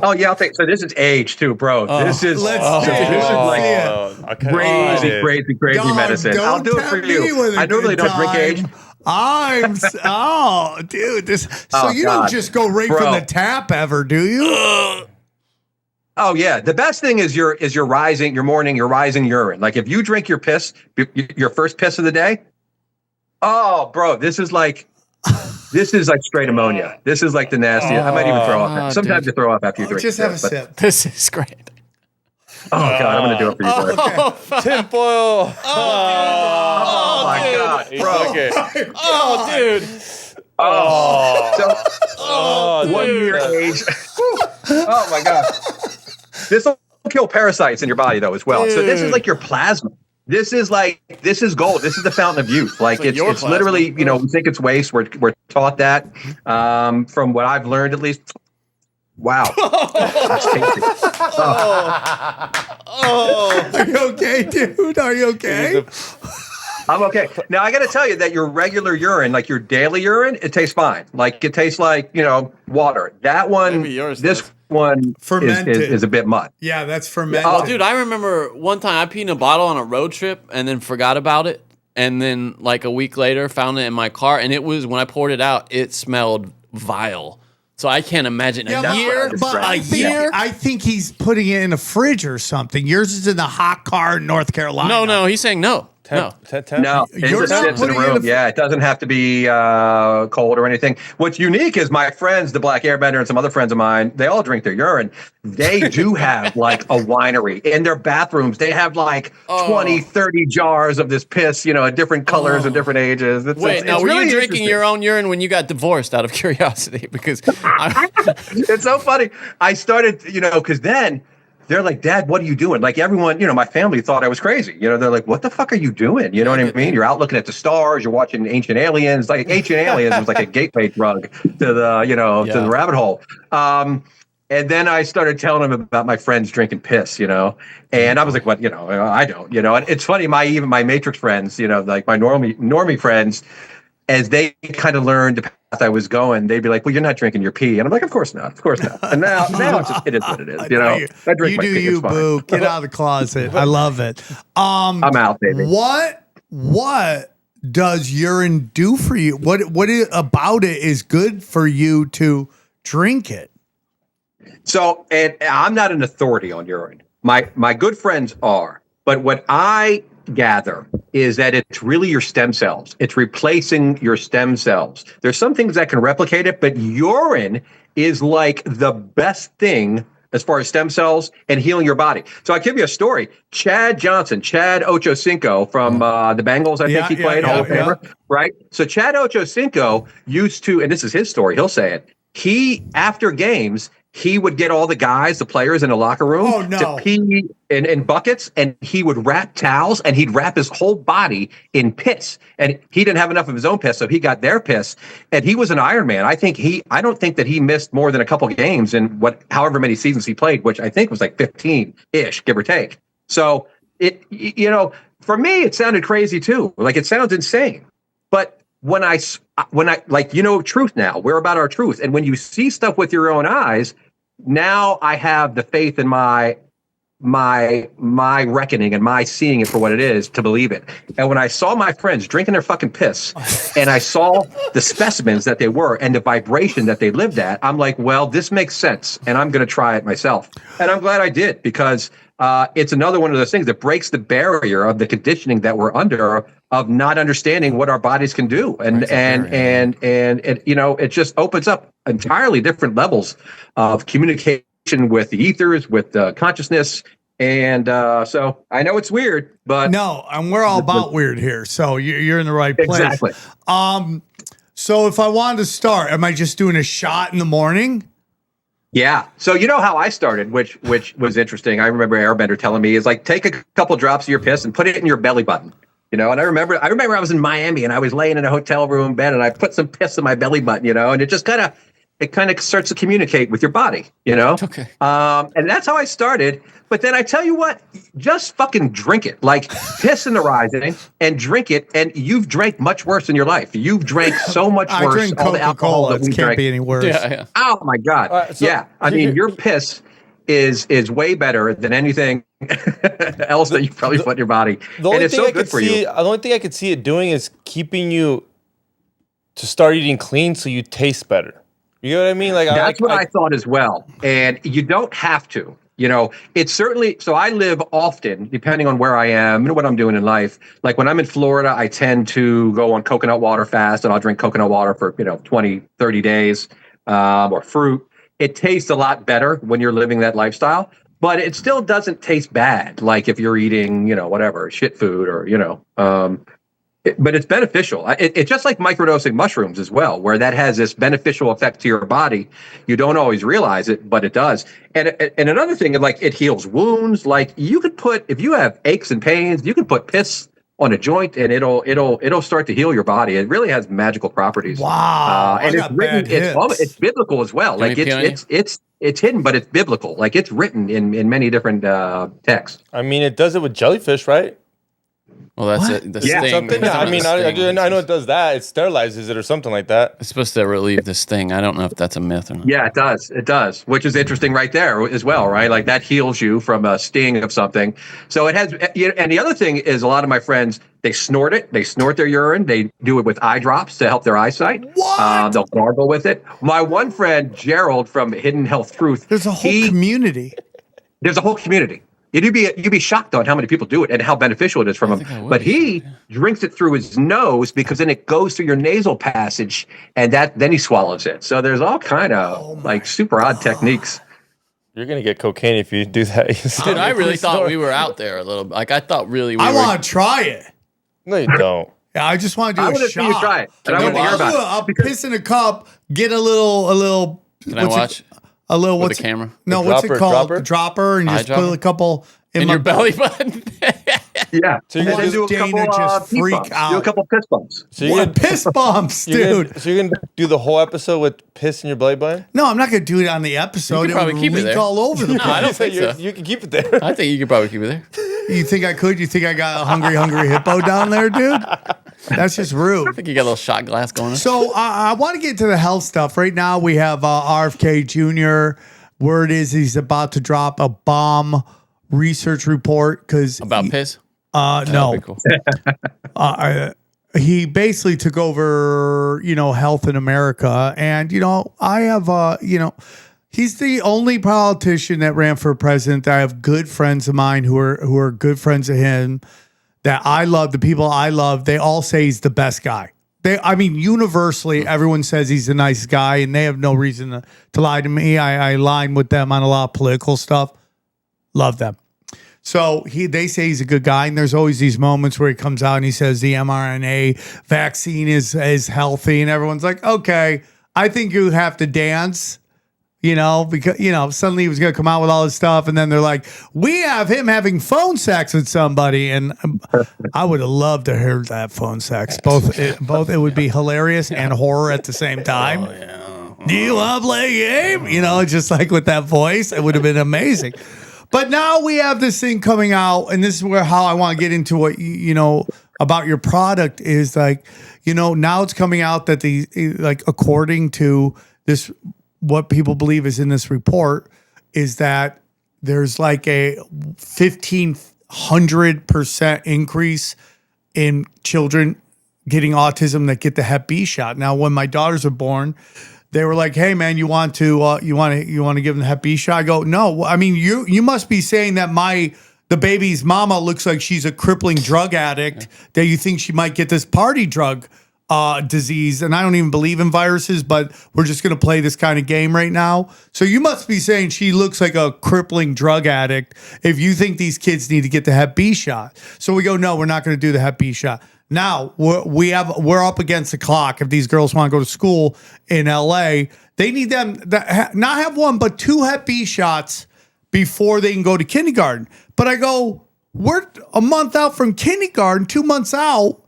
Oh yeah, I'll take. So this is age too, bro. This is like crazy medicine. I'll do it for you. I normally don't drink age. Dude, this. So you don't just go right from the tap ever, do you? Oh yeah, the best thing is your rising urine. Like if you drink your piss, your first piss of the day. Oh, bro, this is like straight ammonia. This is like the nastiest. I might even throw up. Sometimes you throw up after you drink. Just have a sip. This is great. Oh God, I'm gonna do it for you. Okay. Tinfoil. Oh my God, bro. Okay. Oh, dude. So 1 year age. Oh my God. This will kill parasites in your body though as well. Dude. So this is like your plasma. This is gold. This is the fountain of youth. Like it's literally, we think it's waste. We're taught that from what I've learned at least. Wow. That's tasty. Are you okay, dude? Are you okay? I'm okay. Now I got to tell you that your regular urine, like your daily urine, it tastes fine. Like it tastes like, water. That one, one is a bit mud. Yeah, that's fermented. Oh, dude, I remember one time I peed in a bottle on a road trip and then forgot about it. And then like a week later found it in my car. And it was, when I poured it out, it smelled vile. So I can't imagine a year. I think he's putting it in a fridge or something. Yours is in the hot car in North Carolina. No, he's saying no. No, it just sits in a room. It doesn't have to be cold or anything. What's unique is my friends, the Black Airbender and some other friends of mine, they all drink their urine. They do have like a winery in their bathrooms. They have like 20, 30 jars of this piss, at different colors and different ages. Were really you drinking your own urine when you got divorced out of curiosity? Because it's so funny. I started, because then they're like, Dad, what are you doing? Like everyone, my family thought I was crazy. They're like, what the fuck are you doing? You know what I mean? You're out looking at the stars. You're watching Ancient Aliens. Like Ancient Aliens was like a gateway drug to the, to the rabbit hole. And then I started telling them about my friends drinking piss, and I was like, what, I don't, and it's funny. My Matrix friends, like my normie friends, as they kind of learned the path I was going, they'd be like, well, you're not drinking your pee. And I'm like, of course not. And now it is what it is. I drink my pee, you, boo. Get out of the closet. I love it. I'm out, baby. What does urine do for you? What about it is good for you to drink it? So, and I'm not an authority on urine. My good friends are. But what I gather is that it's really your stem cells. It's replacing your stem cells. There's some things that can replicate it, but urine is like the best thing as far as stem cells and healing your body. So I'll give you a story. Chad Ochocinco from the Bengals, I think he played, Hall of Famer, right? So Chad Ochocinco used to, and this is his story, he'll say it, he, after games, he would get all the guys, the players in the locker room no. to pee in buckets, and he would wrap towels, and he'd wrap his whole body in piss. And he didn't have enough of his own piss, so he got their piss. And he was an Iron Man. I don't think that he missed more than a couple games in however many seasons he played, which I think was like 15-ish, give or take. So for me, it sounded crazy too. Like, it sounds insane. But when I like, truth now, we're about our truth. And when you see stuff with your own eyes, now I have the faith in my reckoning and my seeing it for what it is to believe it. And when I saw my friends drinking their fucking piss and I saw the specimens that they were and the vibration that they lived at, I'm like, well, this makes sense. And I'm going to try it myself. And I'm glad I did, because it's another one of those things that breaks the barrier of the conditioning that we're under of not understanding what our bodies can do. And it just opens up entirely different levels of communication with the ethers, with consciousness. And so I know it's weird, but no, and we're all about weird here. So you're in the right place. Exactly. So if I wanted to start, am I just doing a shot in the morning? Yeah. So you know how I started, which was interesting. I remember Airbender telling me, is like, take a couple drops of your piss and put it in your belly button. And I remember I was in Miami and I was laying in a hotel room bed and I put some piss in my belly button, and it just kind of starts to communicate with your body, Okay. And that's how I started. But then I tell you what, just fucking drink it. Like, piss in the rising and drink it. And you've drank much worse in your life. You've drank so much I worse. drink All the alcohol Coca-Cola. that we It can't drank. be any worse. Yeah. Oh my God. I mean, your piss is way better than anything else that you probably put in your body. And it's so good for you. The only thing I could see it doing is keeping you to start eating clean so you taste better. You know what I mean? Like, that's what I thought as well. And you don't have to. It's certainly, so I live often, depending on where I am and what I'm doing in life. Like, when I'm in Florida, I tend to go on coconut water fast, and I'll drink coconut water for, 20, 30 days, or fruit. It tastes a lot better when you're living that lifestyle, but it still doesn't taste bad. Like, if you're eating, whatever, shit food or, but it's beneficial. It's just like microdosing mushrooms as well, where that has this beneficial effect to your body. You don't always realize it, but it does. And another thing, like, it heals wounds. Like, you could put, if you have aches and pains, you can put piss on a joint and it'll start to heal your body. It really has magical properties. Wow. And it's written, it's biblical as well. Like, it's hidden, but it's biblical. Like, it's written in many different texts. I mean, it does it with jellyfish, right? Well, that's it. The Yeah, sting. Something. I mean, I know it does that. It sterilizes it or something like that. It's supposed to relieve the sting. I don't know if that's a myth or not. Yeah, it does. It does, which is interesting right there as well, right? Like, that heals you from a sting of something. So it has, and the other thing is, a lot of my friends, they snort it. They snort their urine. They do it with eye drops to help their eyesight. What? They'll gargle with it. My one friend, Gerald from Hidden Health Truth. There's a whole community. There's a whole community. You'd be shocked on how many people do it and how beneficial it is from him. But he drinks it through his nose, because then it goes through your nasal passage, and then he swallows it. So there's all kind of super odd techniques. You're gonna get cocaine if you do that. Dude, I really thought we were out there a little. Like, I thought really we I were. want to try it. No, you don't. Yeah, I just want to do I a want to see you shot. try it. And I want to hear about it. I'll piss in a cup, get a little. Can I watch? A little, With what's the camera? No, The what's it called? dropper? The dropper, and you Eye just dropper? put a couple in my your belly button. Yeah. So you're And gonna then do a Dana couple just piss freak bumps. out. Do a couple piss bumps. So you're What gonna, piss bumps, dude? so you're gonna do the whole episode with piss in your belly button? No, I'm not gonna do it on the episode. could It probably would keep it leak there. all over the No, I place. don't think so. You can keep it there. I think you could probably keep it there. You think I could? You think I got a hungry hippo down there, dude? That's just I rude. think you got a little shot glass going on. So I want to get to the health stuff. Right now we have RFK Jr. Word is he's about to drop a bomb research report because About piss? no, That'd be cool. he basically took over, health in America. And, I have, he's the only politician that ran for president that I have good friends of mine who are good friends of him that I love. The people I love, they all say he's the best guy. Universally, everyone says he's a nice guy, and they have no reason to lie to me. I align with them on a lot of political stuff. Love them. So they say he's a good guy, and there's always these moments where he comes out and he says the mRNA vaccine is healthy, and everyone's like, okay, I think you have to dance because suddenly he was going to come out with all this stuff, and then they're like, we have him having phone sex with somebody, and I would have loved to hear that phone sex. Both it would be hilarious and horror at the same time. Oh, yeah. Do you want to play a game? Just like with that voice, it would have been amazing. But now we have this thing coming out, and this is how I want to get into what about your product is like, now it's coming out that according to this, what people believe is in this report is that there's like a 1,500% increase in children getting autism that get the Hep B shot. Now, when my daughters were born, they were like, "Hey, man, you want to give them the Hep B shot?" I go, "No, I mean you must be saying that the baby's mama looks like she's a crippling drug addict that you think she might get this party drug disease, and I don't even believe in viruses, but we're just going to play this kind of game right now. So you must be saying she looks like a crippling drug addict if you think these kids need to get the Hep B shot." So we go, "No, we're not going to do the Hep B shot." Now we're up against the clock. If these girls want to go to school in LA, they need them not have one but 2 Hep B shots before they can go to kindergarten. But I go, we're a month out from kindergarten, 2 months out,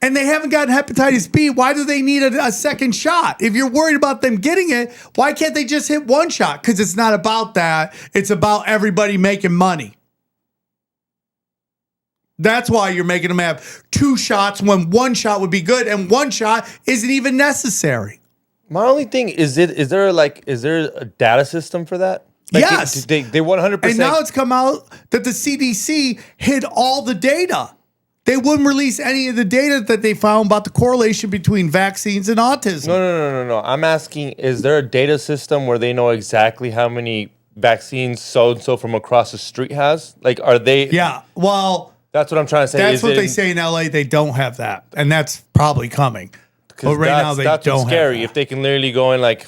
and they haven't gotten hepatitis B. Why do they need a second shot? If you're worried about them getting it, why can't they just hit one shot? Because it's not about that. It's about everybody making money. That's why you're making them have 2 shots when 1 shot would be good, and 1 shot isn't even necessary. My only thing is there a data system for that? Like yes. They 100%. And now it's come out that the CDC hid all the data. They wouldn't release any of the data that they found about the correlation between vaccines and autism. No. I'm asking, is there a data system where they know exactly how many vaccines so-and-so from across the street has? Like, are they... Yeah, well... That's what I'm trying to say. That's what they say in LA. They don't have that. And that's probably coming. But right now they that's don't what's scary. have that. If they can literally go in like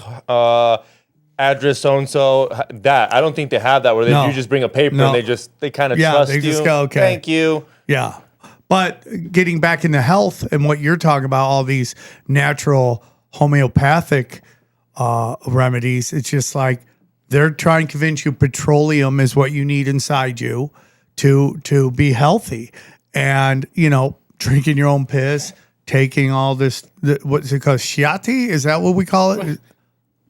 address so-and-so, that. I don't think they have that where you just bring a paper and they kind of trust they you. Just go, okay. Thank you. Yeah. But getting back into health and what you're talking about, all these natural homeopathic remedies, it's just like they're trying to convince you petroleum is what you need inside you to be healthy. And, drinking your own piss, taking all this, what's it called? Shiati? Is that what we call it?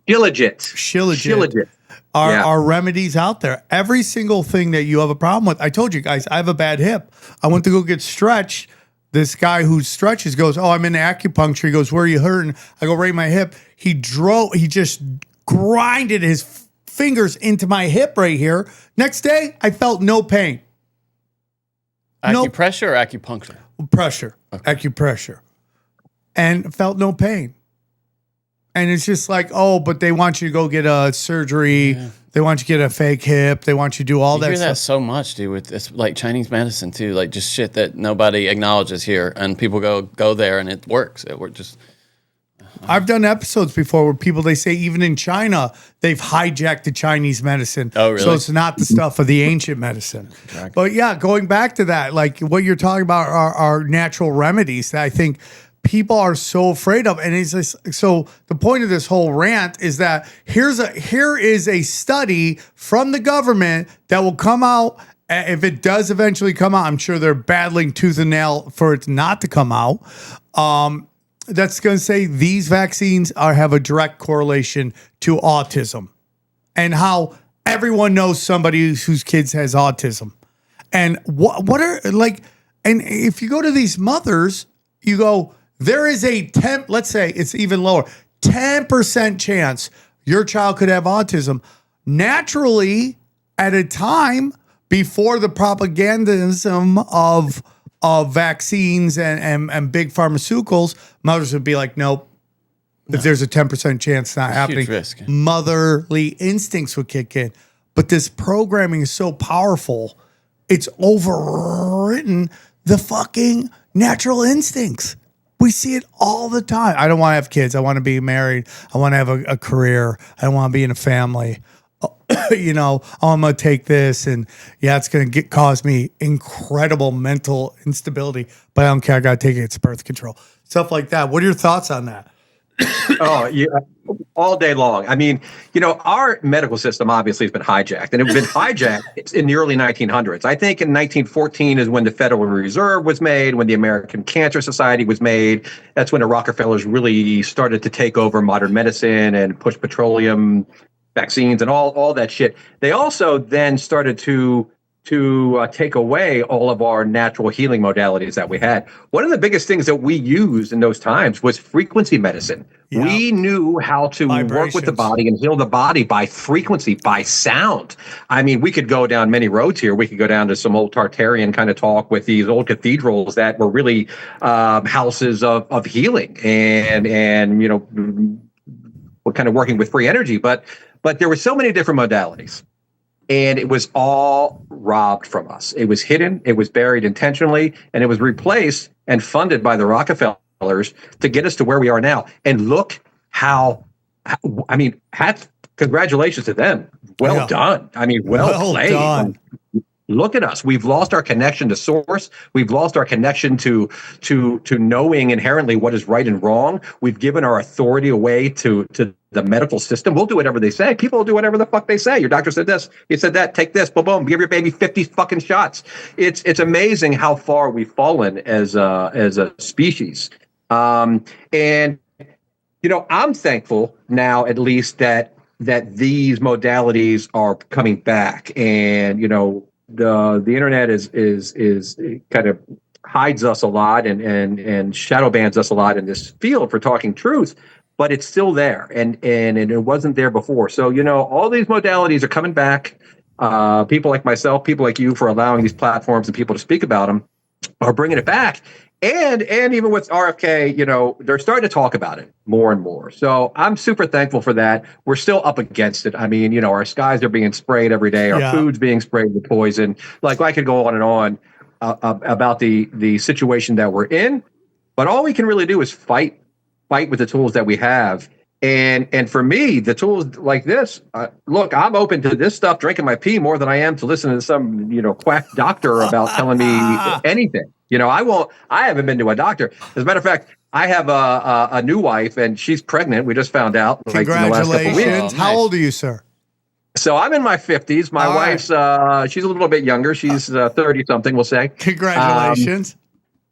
Shilajit. Are remedies out there. Every single thing that you have a problem with. I told you guys, I have a bad hip. I went to go get stretched. This guy who stretches goes, "Oh, I'm in acupuncture." He goes, "Where are you hurting?" I go, "Right my hip." He just grinded his fingers into my hip right here. Next day, I felt no pain. Acupressure or acupuncture? Pressure. Okay. Acupressure. And felt no pain. And it's just like, oh, but they want you to go get a surgery. Yeah. They want you to get a fake hip. They want you to do all that stuff. You hear that stuff. so much, dude, with this, like Chinese medicine too, like just shit that nobody acknowledges here. And people go there and it works. I've done episodes before where people, they say even in China, they've hijacked the Chinese medicine. Oh, really? So it's not the stuff of the ancient medicine. Exactly. But yeah, going back to that, like what you're talking about are natural remedies that I think people are so afraid of. And it's just, so the point of this whole rant is that here is a study from the government that will come out. If it does eventually come out, I'm sure they're battling tooth and nail for it not to come out. That's going to say these vaccines have a direct correlation to autism and how everyone knows somebody whose kids has autism. And what are like, and if you go to these mothers, you go, there is a let's say it's even lower, 10% chance your child could have autism naturally at a time before the propagandism of vaccines and big pharmaceuticals. Mothers would be like, nope. No. If there's a 10% chance it's not happening, huge risk. Motherly instincts would kick in. But this programming is so powerful, it's overwritten the fucking natural instincts. We see it all the time. I don't want to have kids. I want to be married. I want to have a career. I don't want to be in a family. I'm going to take this, and it's going to cause me incredible mental instability, but I don't care. I got to take it. It's birth control. Stuff like that. What are your thoughts on that? Oh, yeah, all day long. I mean, our medical system obviously has been hijacked, and it's been hijacked in the early 1900s. I think in 1914 is when the Federal Reserve was made, when the American Cancer Society was made. That's when the Rockefellers really started to take over modern medicine and push petroleum vaccines and all that shit. They also then started to take away all of our natural healing modalities that we had. One of the biggest things that we used in those times was frequency medicine. Yeah. We knew how to work with the body and heal the body by frequency, by sound. I mean, we could go down many roads here. We could go down to some old Tartarian kind of talk with these old cathedrals that were really houses of healing and we're kind of working with free energy. But there were so many different modalities. And it was all robbed from us. It was hidden, it was buried intentionally, and it was replaced and funded by the Rockefellers to get us to where we are now. And look congratulations to them. Well done. I mean, well played. Done. Look at us. We've lost our connection to source. We've lost our connection to knowing inherently what is right and wrong. We've given our authority away to the medical system. We'll do whatever they say. People will do whatever the fuck they say. Your doctor said this. He said that. Take this. Boom, boom. Give your baby 50 fucking shots. It's amazing how far we've fallen as a species. And I'm thankful now, at least that these modalities are coming back, and the internet is kind of hides us a lot and shadow bans us a lot in this field for talking truth, but it's still there and it wasn't there before. So, all these modalities are coming back. People like myself, people like you for allowing these platforms and people to speak about them are bringing it back. And even with RFK, they're starting to talk about it more and more. So I'm super thankful for that. We're still up against it. I mean, our skies are being sprayed every day. Our food's being sprayed with poison. Like, I could go on and on about the situation that we're in. But all we can really do is fight with the tools that we have. And for me, the tools like this, look, I'm open to this stuff, drinking my pee more than I am to listening to some, quack doctor about telling me anything. I haven't been to a doctor. As a matter of fact, I have a new wife and she's pregnant. We just found out. Congratulations. Like, in the last couple weeks. How old are you, sir? So I'm in my 50s. My wife's, she's a little bit younger. She's 30 something, we'll say. Congratulations.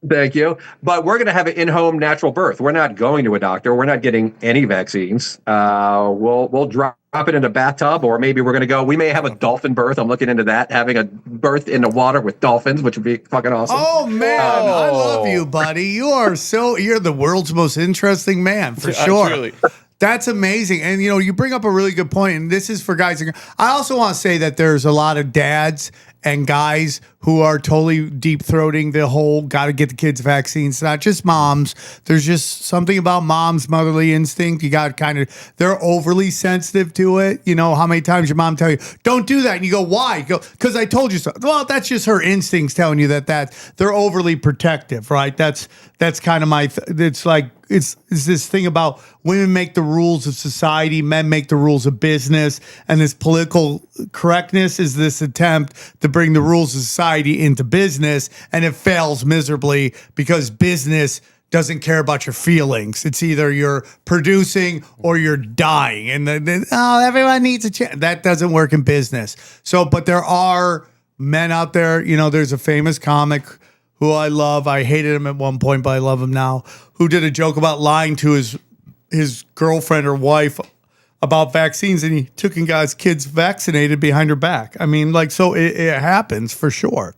Thank you. But we're going to have an in-home natural birth. We're not going to a doctor. We're not getting any vaccines. We'll drop it in a bathtub, or maybe we're going to go. We may have a dolphin birth. I'm looking into that, having a birth in the water with dolphins, which would be fucking awesome. Oh man, I love you, buddy. You're the world's most interesting man for sure. Truly. That's amazing. And, you bring up a really good point, and this is for guys. I also want to say that there's a lot of dads and guys who are totally deep-throating the whole got to get the kids vaccines, not just moms. There's just something about mom's motherly instinct. You got they're overly sensitive to it. How many times your mom tell you, don't do that? And you go, why? You go, because I told you so. Well, that's just her instincts telling you that they're overly protective, right? That's kind of my, it's like, it's this thing about women make the rules of society, men make the rules of business, and this political correctness is this attempt to bring the rules of society into business, and it fails miserably because business doesn't care about your feelings. It's either you're producing or you're dying, and then everyone needs a chance. That doesn't work in business. So, but there are men out there. There's a famous comic who I love. I hated him at one point, but I love him now, who did a joke about lying to his girlfriend or wife about vaccines, and he took and got his kids vaccinated behind her back. I mean, so it happens for sure.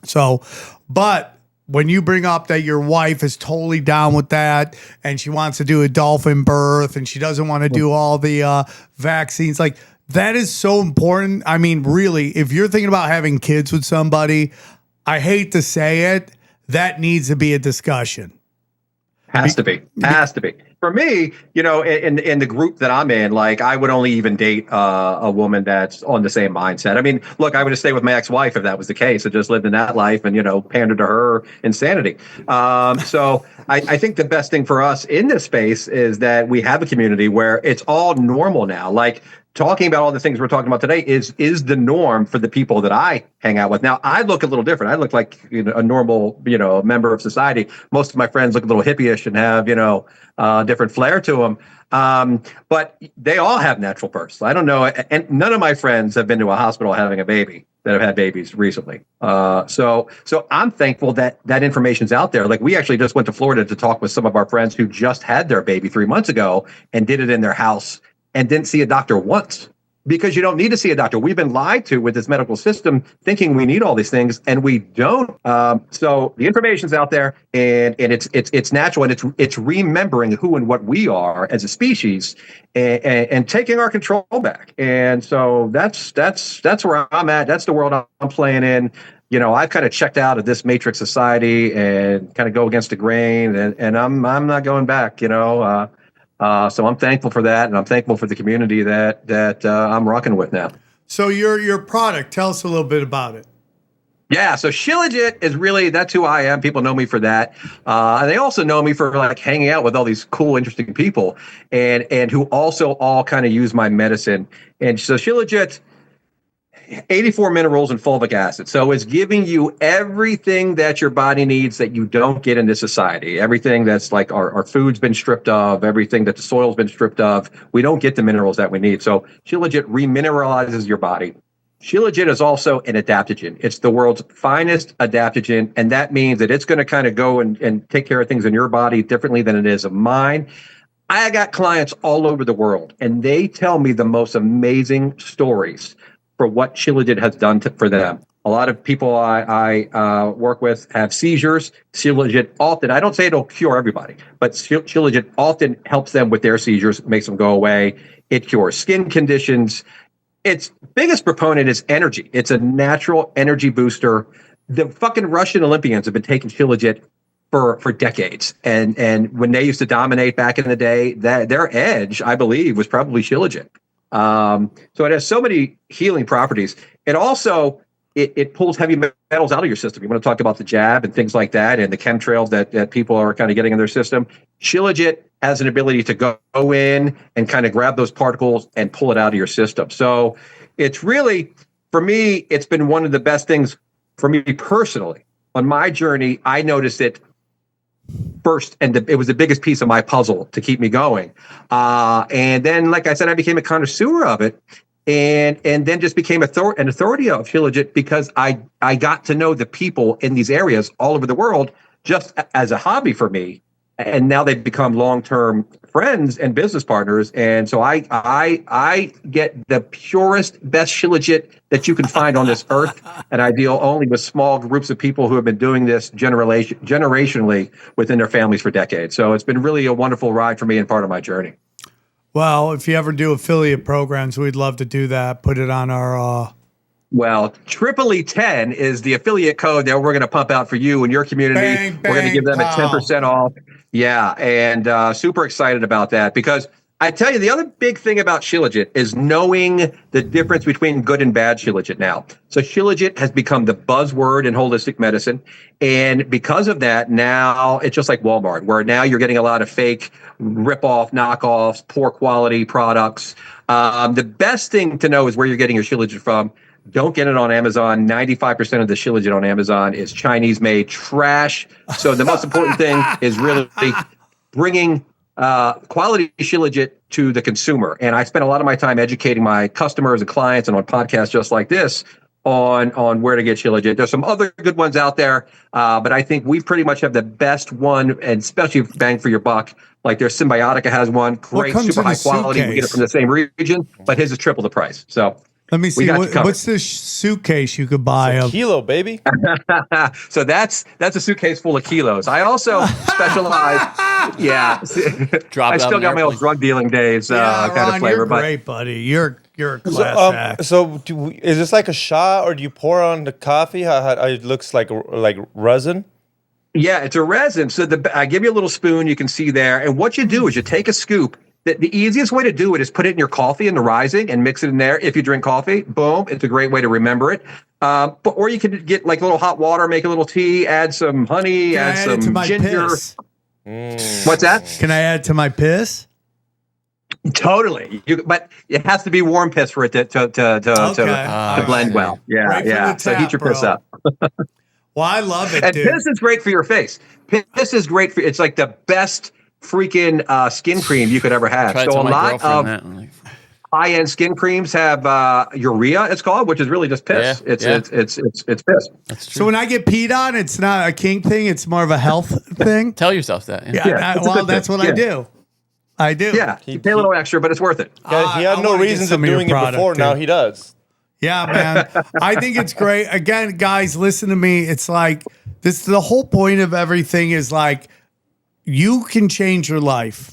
So, but when you bring up that your wife is totally down with that and she wants to do a dolphin birth and she doesn't want to do all the vaccines, that is so important. I mean, really, if you're thinking about having kids with somebody, I hate to say it, that needs to be a discussion. Has to be. For me, in the group that I'm in, I would only even date a woman that's on the same mindset. I mean, look, I would just stay with my ex-wife if that was the case. I just lived in that life and, pandered to her insanity. So I think the best thing for us in this space is that we have a community where it's all normal now. talking about all the things we're talking about today is the norm for the people that I hang out with. Now, I look a little different. I look like a normal, member of society. Most of my friends look a little hippie-ish and have, different flair to them. But they all have natural births. I don't know. And none of my friends have been to a hospital having a baby that have had babies recently. So I'm thankful that information's out there. Like, we actually just went to Florida to talk with some of our friends who just had their baby 3 months ago and did it in their house and didn't see a doctor once, because you don't need to see a doctor. We've been lied to with this medical system, thinking we need all these things, and we don't. So the information's out there, and it's natural, and it's remembering who and what we are as a species, and taking our control back. And so that's where I'm at. That's the world I'm playing in. I've kind of checked out of this matrix society and kind of go against the grain, and I'm not going back. So I'm thankful for that, and I'm thankful for the community that I'm rocking with now. So your product, tell us a little bit about it. Yeah, so Shilajit is really, that's who I am. People know me for that. And they also know me for like hanging out with all these cool, interesting people, and who also all kind of use my medicine. And so Shilajit, 84 minerals and fulvic acid. So it's giving you everything that your body needs that you don't get in this society. Everything that's like our food's been stripped of, everything that the soil's been stripped of. We don't get the minerals that we need. So Shilajit remineralizes your body. Shilajit is also an adaptogen. It's the world's finest adaptogen, and that means that it's going to kind of go and take care of things in your body differently than it is of mine. I got clients all over the world, and they tell me the most amazing stories for what Shilajit has done for them. A lot of people I work with have seizures. Shilajit often, I don't say it'll cure everybody, but Shilajit often helps them with their seizures, makes them go away. It cures skin conditions. Its biggest proponent is energy. It's a natural energy booster. The fucking Russian Olympians have been taking Shilajit for decades. And when they used to dominate back in the day, their edge, I believe, was probably Shilajit. So it has so many healing properties. It also, it pulls heavy metals out of your system. You want to talk about the jab and things like that, and the chemtrails that people are kind of getting in their system. Shilajit has an ability to go in and kind of grab those particles and pull it out of your system. So it's really, for me, it's been one of the best things for me personally. On my journey, I noticed it first, and it was the biggest piece of my puzzle to keep me going. And then, like I said, I became a connoisseur of it, and then just became an authority of Shilajit because I got to know the people in these areas all over the world just as a hobby for me. And now they've become long-term friends and business partners. And so I get the purest, best Shilajit that you can find on this earth. And I deal only with small groups of people who have been doing this generationally within their families for decades. So it's been really a wonderful ride for me and part of my journey. Well, if you ever do affiliate programs, we'd love to do that. Put it on our... Well, E10 is the affiliate code that we're going to pump out for you and your community. Bang, we're going to give them a pow. 10% off. Yeah, and super excited about that because I tell you, the other big thing about Shilajit is knowing the difference between good and bad Shilajit now. So Shilajit has become the buzzword in holistic medicine. And because of that, now it's just like Walmart, where now you're getting a lot of fake rip-off, knockoffs, poor quality products. The best thing to know is where you're getting your Shilajit from. Don't get it on Amazon. 95% of the Shilajit on Amazon is Chinese-made trash. So the most important thing is really bringing quality Shilajit to the consumer. And I spend a lot of my time educating my customers and clients and on podcasts just like this on where to get Shilajit. There's some other good ones out there, but I think we pretty much have the best one, and especially bang for your buck. Like their Symbiotica has one, great, super high quality. We get it from the same region, but his is triple the price. So let me see. What's this suitcase you could buy? It's a kilo, baby. So that's a suitcase full of kilos. I also specialize. Yeah, I still got my old drug dealing days kind Ron, of flavor. You're but great, buddy. You're a class act. So is this like a shot, or do you pour on the coffee? How it looks like resin? Yeah, it's a resin. So I give you a little spoon. You can see there, and what you do is you take a scoop. The easiest way to do it is put it in your coffee in the rising and mix it in there. If you drink coffee, boom, it's a great way to remember it. Or you could get like a little hot water, make a little tea, add some honey, add some ginger. Piss? What's that? Can I add to my piss? Totally. But it has to be warm piss for it to blend well. Yeah, Right yeah. So heat your piss up. Well, I love it, And dude. piss is great for your face. Piss is great for. It's like the best freaking skin cream you could ever have. Tried to So tell a my lot girlfriend of that. I'm like, high-end skin creams have urea. It's called, which is really just piss. Yeah, It's piss. that's true. So when I get peed on, it's not a kink thing. It's more of a health thing. Tell yourself that. Yeah, it's a well, good that's thing. what I Yeah. do. I do. Yeah, you pay a little extra, but it's worth it. Yeah, he had I no wanna get reasons of some of your doing it product, before. Now dude. he does. Yeah, man. I think it's great. Again, guys, listen to me. It's like this. The whole point of everything is like you can change your life.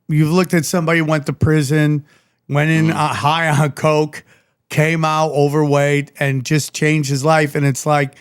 You've looked at somebody who went to prison, went in high on coke, came out overweight, and just changed his life. And it's like,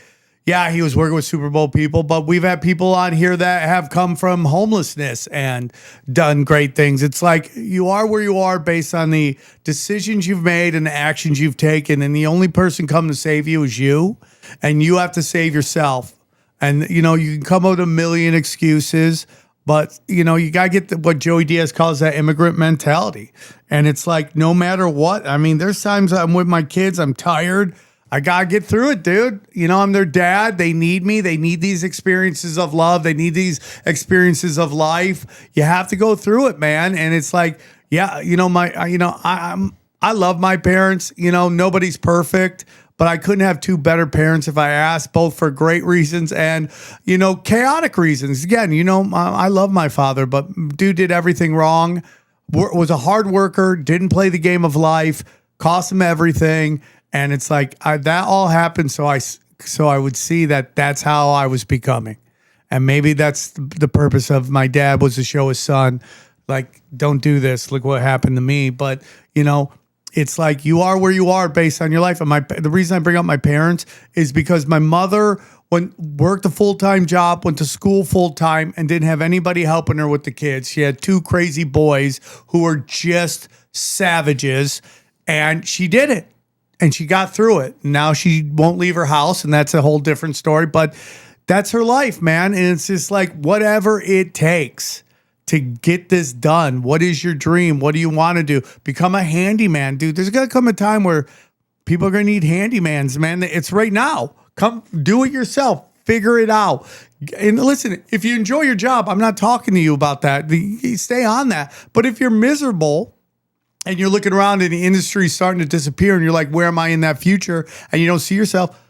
yeah, he was working with Super Bowl people, but we've had people on here that have come from homelessness and done great things. It's like you are where you are based on the decisions you've made and the actions you've taken. And the only person come to save you is you. And you have to save yourself. And, you know, you can come up with a million excuses, but, you know, you got to get what Joey Diaz calls that immigrant mentality. And it's like, no matter what, I mean, there's times I'm with my kids, I'm tired. I got to get through it, dude. You know, I'm their dad. They need me. They need these experiences of love. They need these experiences of life. You have to go through it, man. And it's like, yeah, you know, I love my parents. You know, nobody's perfect, but I couldn't have two better parents if I asked, both for great reasons and, you know, chaotic reasons. Again, you know, I love my father, but dude did everything wrong, was a hard worker, didn't play the game of life, cost him everything. And it's like that all happened, so I would see that that's how I was becoming, and maybe that's the purpose of my dad was to show his son, like, don't do this. Look what happened to me. But you know, it's like you are where you are based on your life. And the reason I bring up my parents is because my mother worked a full-time job, went to school full-time, and didn't have anybody helping her with the kids. She had two crazy boys who were just savages, and she did it. And she got through it. Now she won't leave her house, and that's a whole different story. But that's her life, man. And it's just like whatever it takes to get this done. What is your dream? What do you want to do? Become a handyman, dude. There's going to come a time where people are going to need handymans, man. It's right now. Come do it yourself. Figure it out. And listen, if you enjoy your job, I'm not talking to you about that. You stay on that. But if you're miserable, and you're looking around and the industry is starting to disappear and you're like, where am I in that future? And you don't see yourself,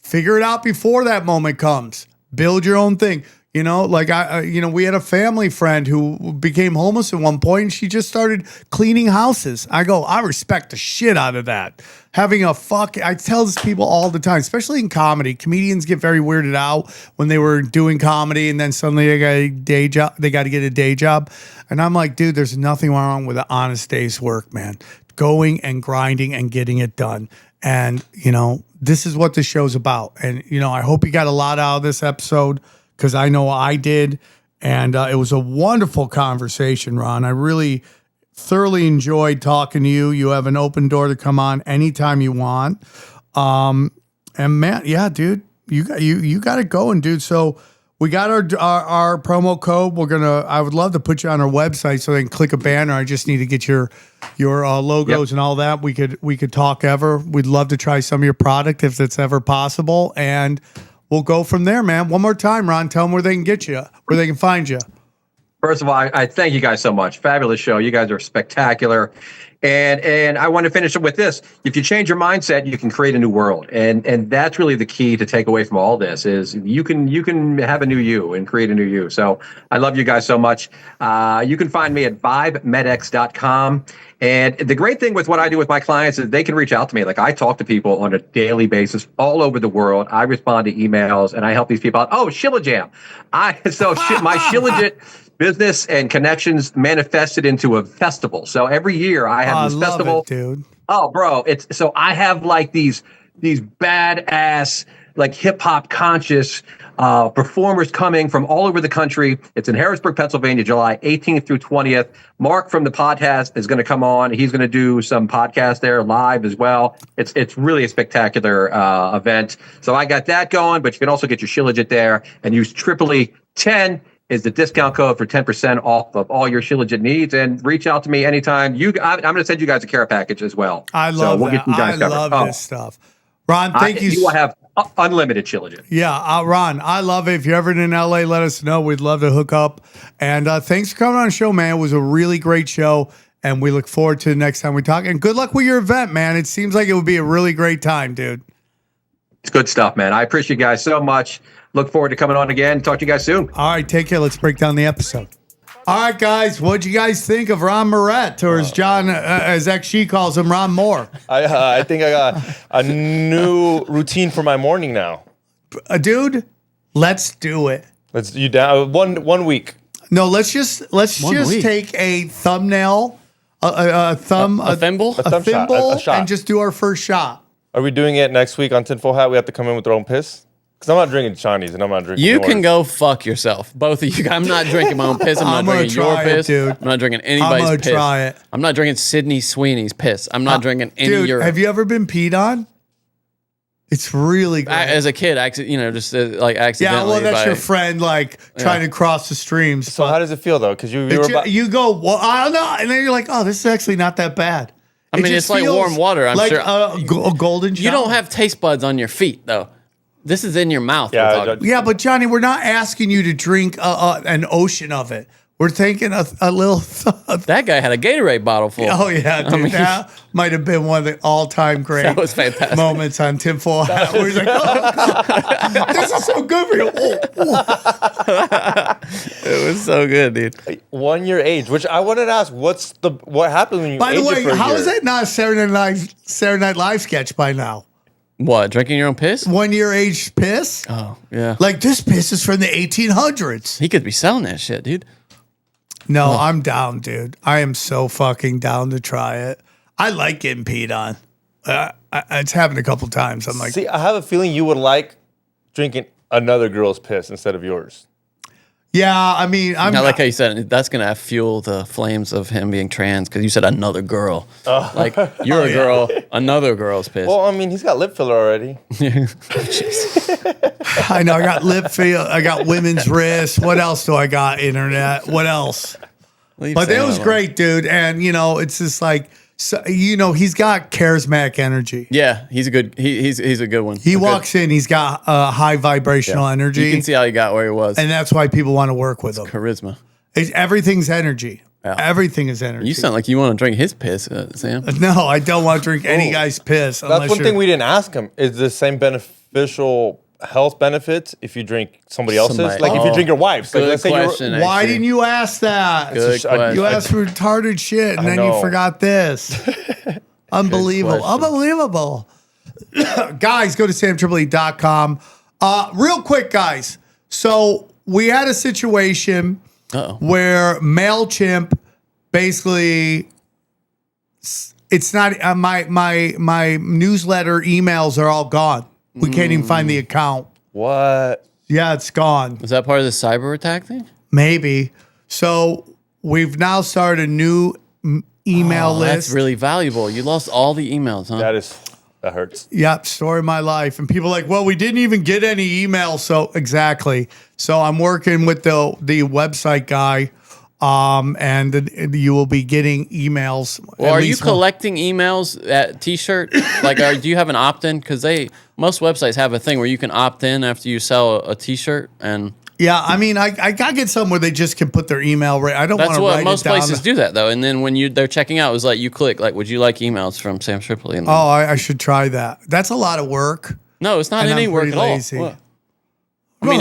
figure it out before that moment comes. Build your own thing. You know, like we had a family friend who became homeless at one point and she just started cleaning houses. I respect the shit out of that. I tell this people all the time, especially in comedy. Comedians get very weirded out when they were doing comedy and then suddenly they got a day job. They got to get a day job. And I'm like, dude, there's nothing wrong with an honest day's work, man. Going and grinding and getting it done. And, you know, this is what this show's about. And, you know, I hope you got a lot out of this episode because I know I did. And it was a wonderful conversation, Ron. I really thoroughly enjoyed talking to you. You have an open door to come on anytime you want. And man, yeah, dude, you got it going, dude. So we got our promo code. I would love to put you on our website so they can click a banner. I just need to get your logos and all that. We could talk ever. We'd love to try some of your product if it's ever possible. And we'll go from there, man. One more time, Ron, tell them where they can get you, where they can find you. First of all, I thank you guys so much. Fabulous show. You guys are spectacular. And I want to finish it with this. If you change your mindset, you can create a new world. And that's really the key to take away from all this is you can have a new you and create a new you. So I love you guys so much. You can find me at vibemedex.com. And the great thing with what I do with my clients is they can reach out to me. Like I talk to people on a daily basis all over the world. I respond to emails and I help these people out. Oh, Shilajam. My Shilajit business and connections manifested into a festival. So every year I have this festival. It, dude. Oh, bro. So I have like these badass, like hip hop conscious performers coming from all over the country. It's in Harrisburg, Pennsylvania, July 18th through 20th. Mark from the podcast is going to come on. He's going to do some podcast there live as well. It's really a spectacular event. So I got that going, but you can also get your Shilajit there and use Tripoli 10. is the discount code for 10% off of all your Shilajit needs. And reach out to me anytime. I'm going to send you guys a care package as well. I love we'll that. Get you guys I covered. love this stuff. Ron, thank you. You will have unlimited Shilajit. Yeah, Ron, I love it. If you're ever in LA, let us know. We'd love to hook up. And thanks for coming on the show, man. It was a really great show. And we look forward to the next time we talk. And good luck with your event, man. It seems like it would be a really great time, dude. It's good stuff, man. I appreciate you guys so much. Look forward to coming on again. Talk to you guys soon. All right, take care. Let's break down the episode. All right, guys, what'd you guys think of Ron Morrett, or as John, as XG calls him, Ron Moore? I think I got a new routine for my morning now. Dude, let's do it. Let's you down 1 week. No, let's just take a thumbnail, a thimble, shot. and just do our first shot. Are we doing it next week on Tinfoil Hat? We have to come in with our own piss? Because I'm not drinking Chinese and I'm not drinking You yours. can go fuck yourself. Both of you. I'm not drinking my own piss. I'm not drinking your piss. Dude. I'm not drinking anybody's I'm piss. gonna try it. I'm not drinking Sydney Sweeney's piss. I'm not drinking any of your. Have you ever been peed on? It's really great. As a kid, just like accidentally. Yeah, well, that's your friend, like, trying to cross the streams. So how does it feel, though? Because you go, well, I don't know. And then you're like, oh, this is actually not that bad. I mean, it's like warm water, I'm like sure. a golden shower. You don't have taste buds on your feet, though. This is in your mouth. Yeah, but Johnny, we're not asking you to drink an ocean of it. We're thinking a little. That guy had a Gatorade bottle full. Oh yeah, dude, that might have been one of the all-time great That was fantastic. moments on Tinfoil Hat. Where he's like, "Oh God, this is so good for you." It was so good, dude. 1 year age, which I wanted to ask, what happened when you? By the age way, it for a how year? is that not a Saturday Night Live sketch by now? What, drinking your own piss? 1 year aged piss? Oh yeah. Like this piss is from the 1800s. He could be selling that shit, dude. No, I'm down, dude. I am so fucking down to try it. I like getting peed on. It's happened a couple times. I'm like, see, I have a feeling you would like drinking another girl's piss instead of yours. yeah, I mean, I like how you said that's gonna fuel the flames of him being trans because you said another girl. Like you're a girl, another girl's piss. Well, I mean, he's got lip filler already. I know. I got lip feel. I got women's wrist. What else do I got? Internet. What else? But it was great, dude. And it's just like, he's got charismatic energy. Yeah, he's a good. He's a good one. He walks in. He's got high vibrational energy. You can see how he got where he was. And that's why people want to work with him. Charisma. Everything's energy. Yeah. Everything is energy. You sound like you want to drink his piss, Sam. No, I don't want to drink any guy's piss. That's one thing we didn't ask him. Is the same beneficial health benefits if you drink somebody else's? Like if you drink your wife's. Like, Good let's say question. Why didn't you ask that? Good question. You asked for retarded shit, and then you forgot this. Unbelievable. Unbelievable. Guys, go to samtripoli.com. Real quick, guys. So we had a situation where MailChimp basically, it's not my newsletter emails are all gone. We can't even find the account. What? Yeah, it's gone. Was that part of the cyber attack thing? Maybe. So we've now started a new email list. That's really valuable. You lost all the emails, huh? That hurts. Yep, story of my life. And people are like, well, we didn't even get any emails. So exactly. So I'm working with the website guy. And you will be getting emails. Well, are you collecting emails at T-shirt? Like, do you have an opt-in? Because most websites have a thing where you can opt in after you sell a T-shirt, and yeah, I mean, I gotta get some where they just can put their email. Right, I don't want to write it down. That's what most places do that though. And then when they're checking out, it's like you click like, would you like emails from Sam Tripoli? And I should try that. That's a lot of work. No, it's not any work at all. What? I mean,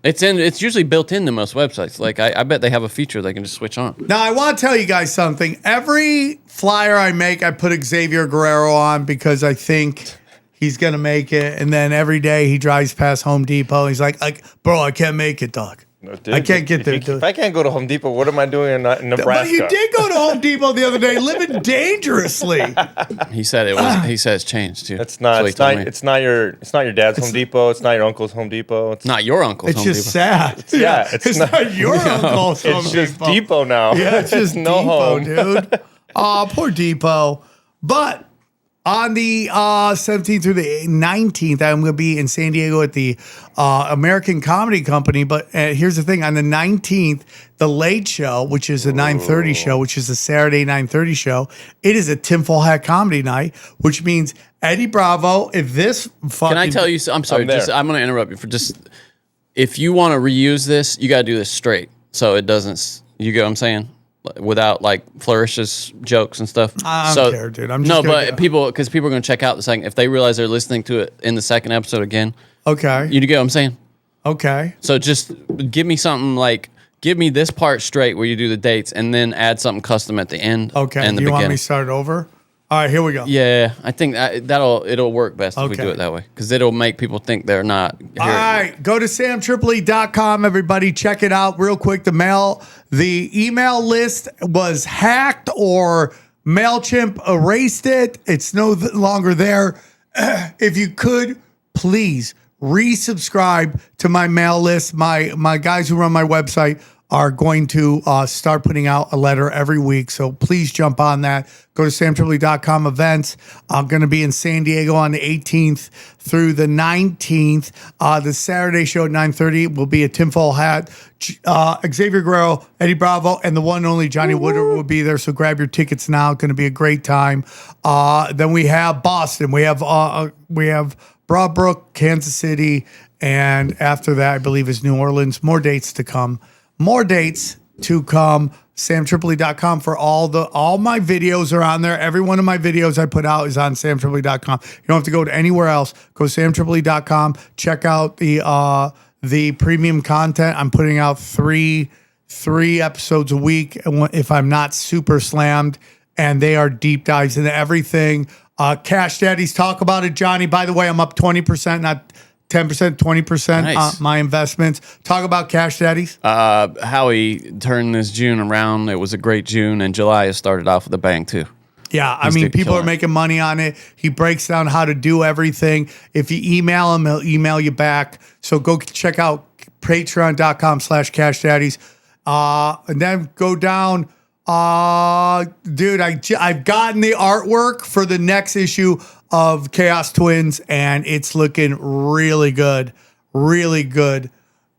it's usually built into most websites. Like I bet they have a feature they can just switch on. Now I want to tell you guys something. Every flyer I make, I put Xavier Guerrero on because I think he's gonna make it. And then every day he drives past Home Depot. He's like, bro, I can't make it, dog. No, dude, I can't get there. If I can't go to Home Depot, what am I doing in Nebraska? But you did go to Home Depot the other day, living dangerously. He said it was. He said it's changed too. It's not. It's not your dad's Home Depot. It's not your uncle's Home Depot. It's not your uncle's. It's Home just Depot. sad. Yeah, it's not your uncle's Home Depot. It's just Depot now. Yeah, it's just no Depot, home, dude. Oh, poor Depot. But On the 17th through the 19th, I'm going to be in San Diego at the American Comedy Company. But here's the thing. On the 19th, the Late Show, which is a 9:30 show, which is a Saturday 9:30 show, it is a tinfoil hat comedy night, which means Eddie Bravo, if this fucking... Can I tell you, I'm sorry, I'm going to interrupt you for just, if you want to reuse this, you got to do this straight. So it doesn't, you get what I'm saying? Without like flourishes, jokes and stuff. I don't care, dude. I'm just because people are going to check out the second if they realize they're listening to it in the second episode again. Okay, you get what I'm saying? Okay. So just give me something like give me this part straight where you do the dates, and then add something custom at the end. Okay. And Do you want me to start over? All right, here we go. Yeah, I think it'll work best if we do it that way because it'll make people think they're not. All right, go to samtripoli.com, everybody. Check it out real quick. The email list was hacked or MailChimp erased it. It's no longer there. If you could, please resubscribe to my mail list. My guys who run my website are going to start putting out a letter every week. So please jump on that. Go to samtripoli.com events. I'm going to be in San Diego on the 18th through the 19th. The Saturday show at 9:30 will be a tinfoil hat. Xavier Guerrero, Eddie Bravo, and the one and only Johnny Woodard will be there. So grab your tickets now. It's going to be a great time. Then we have Boston. We have Broadbrook, Kansas City. And after that, I believe is New Orleans. More dates to come. samtripoli.com for all my videos are on there. Every one of my videos I put out is on samtripoli.com. You don't have to go to anywhere else. Go to samtripoli.com. Check out the premium content. I'm putting out three episodes a week if I'm not super slammed, and they are deep dives into everything. Cash Daddies talk about it, Johnny. By the way, I'm up 20%, not 10%, 20% on my investments. Talk about Cash Daddies. How he turned this June around. It was a great June, and July has started off with a bang, too. Yeah, I mean, people are making money on it. He breaks down how to do everything. If you email him, he'll email you back. So go check out patreon.com/cashdaddies. And then go down. Dude, I've gotten the artwork for the next issue of Chaos Twins, and it's looking really good. Really good.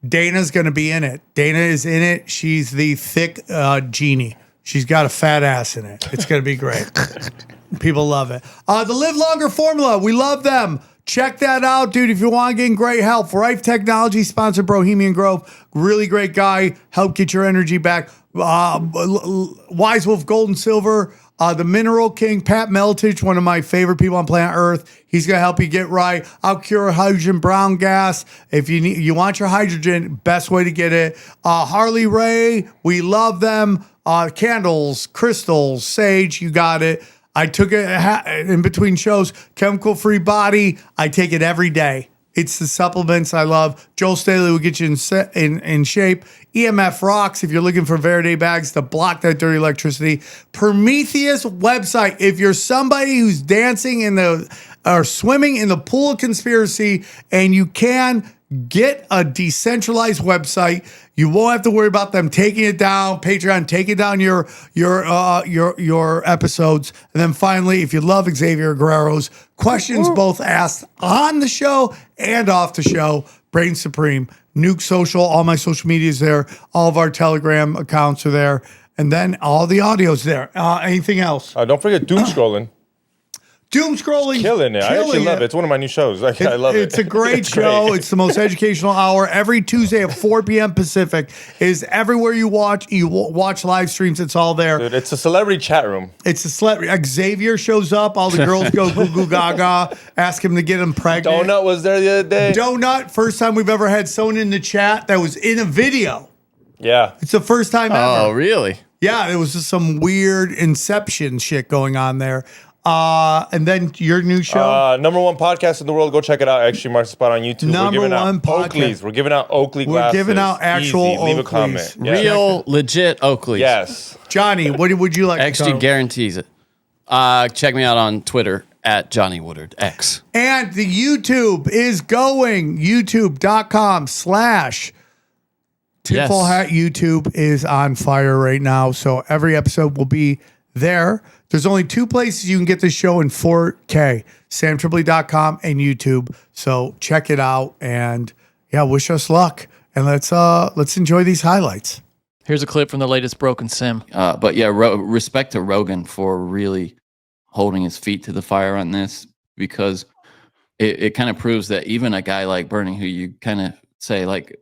Dana's going to be in it. Dana is in it. She's the thick genie. She's got a fat ass in it. It's going to be great. People love it. The Live Longer formula. We love them. Check that out, dude. If you want to get great help, Rife Technology, sponsored Bohemian Grove. Really great guy. Help get your energy back. Wise Wolf Gold and Silver. The Mineral King, Pat Meltich, one of my favorite people on planet Earth. He's going to help you get right. I'll cure hydrogen brown gas. If you want your hydrogen, best way to get it. Harley Ray, we love them. Candles, crystals, sage, you got it. I took it in between shows. Chemical Free Body, I take it every day. It's the supplements I love. Joel Staley will get you in shape. EMF Rocks, if you're looking for Verde bags to block that dirty electricity. Prometheus website, if you're somebody who's dancing or swimming in the pool of conspiracy and you can get a decentralized website, you won't have to worry about them taking it down. Patreon, taking down your episodes. And then finally, if you love Xavier Guerrero's questions, both asked on the show and off the show, Brain Supreme, Nuke Social, all my social media is there. All of our Telegram accounts are there. And then all the audio's there. Anything else? Don't forget Doom Scrolling. Doom Scrolling. Killing it. I actually love it. It's one of my new shows. I love it. It's a great show. It's the most educational hour. Every Tuesday at 4 p.m. Pacific is everywhere you watch. You watch live streams. It's all there. Dude, it's a celebrity chat room. It's a celebrity. Xavier shows up. All the girls go goo goo gaga. Ask him to get him pregnant. Donut was there the other day. Donut. First time we've ever had someone in the chat that was in a video. Yeah. It's the first time ever. Oh, really? Yeah. It was just some weird Inception shit going on there. And then your new show, #1 podcast in the world. Go check it out. Actually, mark the spot on YouTube. We're giving out Oakleys. We're giving out Oakley glasses. We're giving out actual Easy. Leave a Oakleys. comment. Yeah. Real, legit Oakleys. Yes. Johnny, what would you like? XG to guarantees it. Check me out on Twitter at Johnny Woodard X. And the YouTube is going. YouTube.com/Tinfoil Hat. YouTube is on fire right now. So every episode will be there. There's only 2 places you can get this show in 4K, samtripoli.com and YouTube. So check it out and wish us luck. And let's enjoy these highlights. Here's a clip from the latest Broken Sim. But yeah, respect to Rogan for really holding his feet to the fire on this, because it kind of proves that even a guy like Bernie, who you kind of say like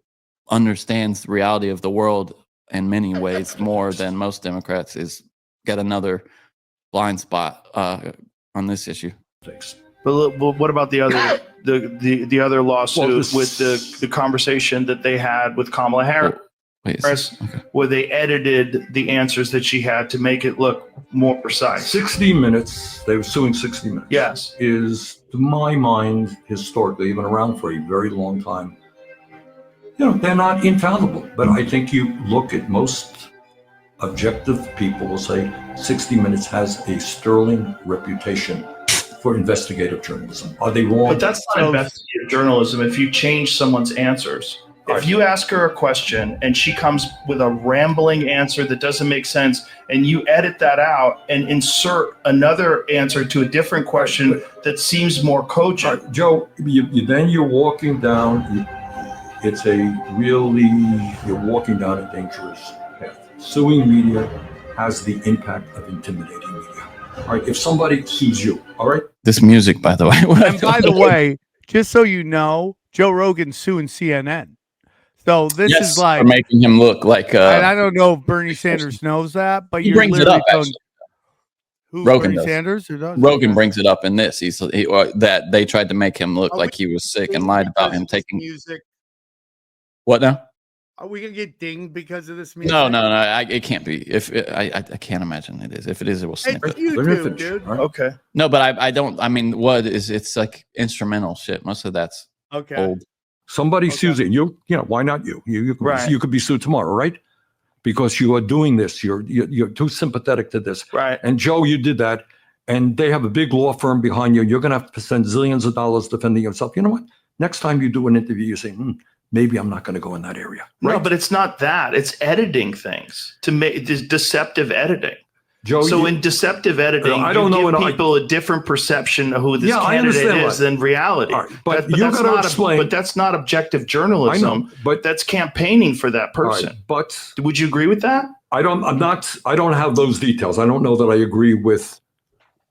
understands the reality of the world in many ways more than most Democrats, is got another blind spot on this issue. But what about the other the other lawsuit with the conversation that they had with Kamala Harris, where they edited the answers that she had to make it look more precise? 60 Minutes, they were suing 60 Minutes. Yes. Is, to my mind, historically, been around for a very long time. They're not infallible, but I think you look at most objective people will say 60 Minutes has a sterling reputation for investigative journalism. Are they wrong? But that's not investigative journalism if you change someone's answers. If you ask her a question and she comes with a rambling answer that doesn't make sense, and you edit that out and insert another answer to a different question that seems more cogent. Joe, then you're walking down, you're walking down a dangerous path. Suing media has the impact of intimidating media. All right, if somebody sues you, all right? This music, by the way. And by the way, just so you know, Joe Rogan's suing CNN. So this is like, for making him look like. And I don't know if Bernie Sanders knows that, but he brings it up. Who, Rogan Bernie does. Sanders? Who does? Rogan brings it up in this. That they tried to make him look like he was sick and lied about him taking music. What now? Are we gonna get dinged because of this music? No. It can't be. I can't imagine it is. If it is, it will snip it. YouTube, dude. Right? Okay. No, but I don't. I mean, what is? It's like instrumental shit. Most of that's old. Somebody sues you. Why not you? You could be sued tomorrow, right? Because you are doing this. You're too sympathetic to this. Right. And Joe, you did that. And they have a big law firm behind you. You're going to have to spend zillions of dollars defending yourself. You know what? Next time you do an interview, you say, maybe I'm not going to go in that area. Right? No, but it's not that. It's editing things to make this deceptive editing. Joe, so in deceptive editing, I don't know give people a different perception of who this candidate is than reality. Right, but you got to explain. But that's not objective journalism. I know, but that's campaigning for that person. Right, but would you agree with that? I don't have those details. I don't know that I agree with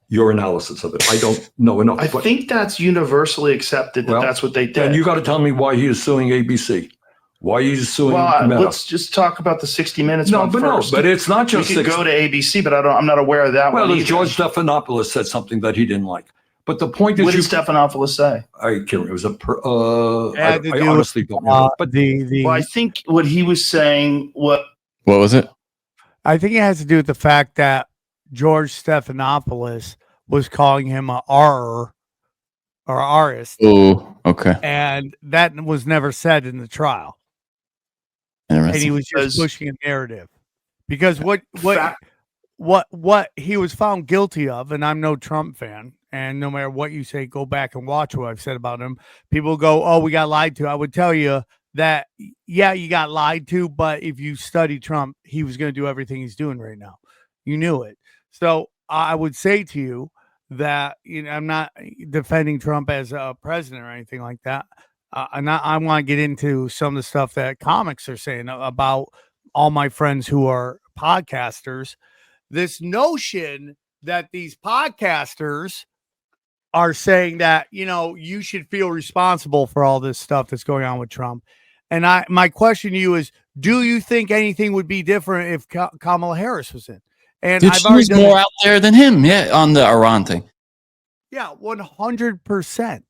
your analysis of it. I don't know enough. I think that's universally accepted that that's what they did. And you got to tell me why he is suing ABC. Why he's suing? Well, let's just talk about the 60 Minutes one first. But it's not just. We could go to ABC, but I'm not aware of that one. Well, George Stephanopoulos said something that he didn't like. But the point is, what did Stephanopoulos say? I can't remember. It was I honestly don't know. But well, I think what he was saying. What was it? I think it has to do with the fact that George Stephanopoulos was calling him a R or artist. Oh, okay. And that was never said in the trial. And he was just pushing a narrative, because what he was found guilty of, and I'm no Trump fan, and no matter what you say, go back and watch what I've said about him. People go, "Oh, we got lied to." I would tell you that, yeah, you got lied to, but if you study Trump, he was going to do everything he's doing right now. You knew it. So I would say to you that, I'm not defending Trump as a president or anything like that. I want to get into some of the stuff that comics are saying about all my friends who are podcasters. This notion that these podcasters are saying that, you should feel responsible for all this stuff that's going on with Trump. And my question to you is, do you think anything would be different if Kamala Harris was in? And I've already done more out there than him, on the Iran thing. Yeah, 100%.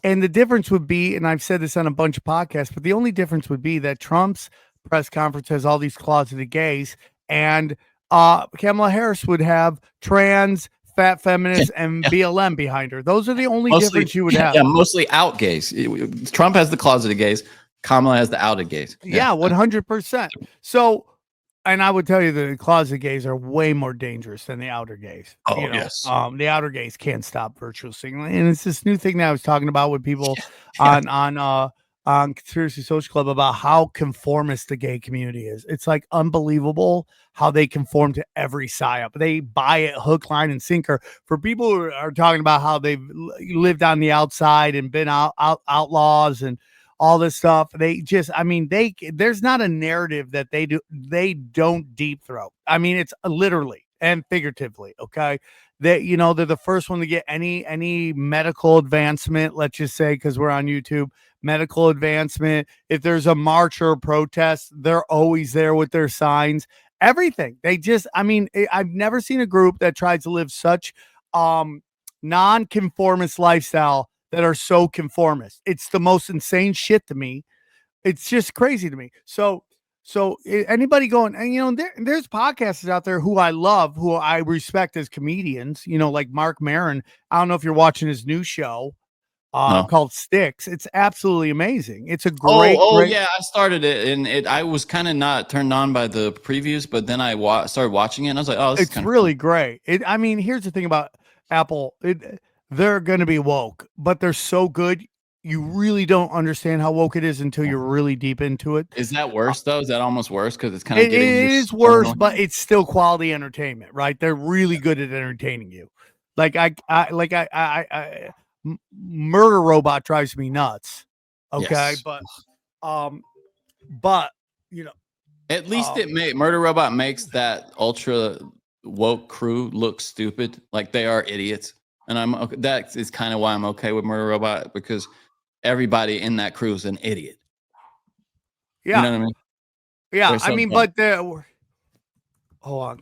And the difference would be, and I've said this on a bunch of podcasts, but the only difference would be that Trump's press conference has all these closeted gays, and Kamala Harris would have trans, fat feminists, and BLM behind her. Those are the only difference you would have. Yeah, mostly out gays. Trump has the closeted gays. Kamala has the outed gays. Yeah, 100%. So, and I would tell you the closet gays are way more dangerous than the outer gays. Oh, yes. The outer gays can't stop virtual signaling. And it's this new thing that I was talking about with people on on Conspiracy Social Club about how conformist the gay community is. It's like unbelievable how they conform to every psyop. They buy it hook, line, and sinker. For people who are talking about how they've lived on the outside and been outlaws and all this stuff, they just, I mean, there's not a narrative that they don't deep throat. I mean, it's literally and figuratively, okay? That, you know, they're the first one to get any medical advancement, let's just say, because we're on YouTube, medical advancement. If there's a march or a protest, they're always there with their signs, everything. They just, I mean, I've never seen a group that tries to live such non-conformist lifestyle that are so conformist. It's the most insane shit to me. It's just crazy to me. So anybody going, and you know, there's podcasters out there who I love, who I respect as comedians, you know, like Mark Maron. I don't know if you're watching his new show called Sticks. It's absolutely amazing. It's a great. Yeah, I started it, and I was kind of not turned on by the previews, but then I started watching it, and I was like, oh, this it's really great. I mean, here's the thing about Apple. They're going to be woke, but they're so good. You really don't understand how woke it is until you're really deep into it. Is that worse though? Is that almost worse? Because it's kind of it is worse, but it's still quality entertainment, right? They're really good at entertaining you. Like Murder Robot drives me nuts. Okay, yes. but you know, at least Murder Robot makes that ultra woke crew look stupid, like they are idiots, and that is kind of why I'm okay with Murder Robot, because everybody in that crew is an idiot. Yeah. You know what I mean? Yeah. I mean, but hold on.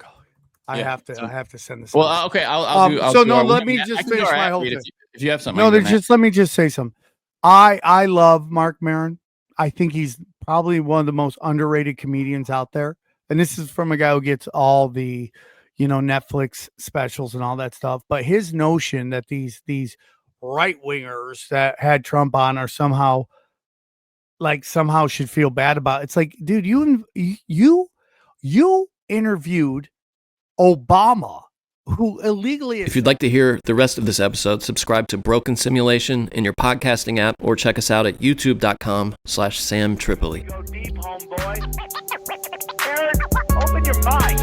I have to send this. Well, okay. I'll do. So no, let me just finish my whole thing. If you have something. No, let me just say something. I love Mark Maron. I think he's probably one of the most underrated comedians out there. And this is from a guy who gets all the, you know, Netflix specials and all that stuff. But his notion that these right wingers that had Trump on are somehow should feel bad about it. It's like, dude, you interviewed Obama, who illegally. If you'd like to hear the rest of this episode, subscribe to Broken Simulation in your podcasting app, or check us out at youtube.com/Sam Tripoli. Go deep, homeboy. Aaron, open your mind.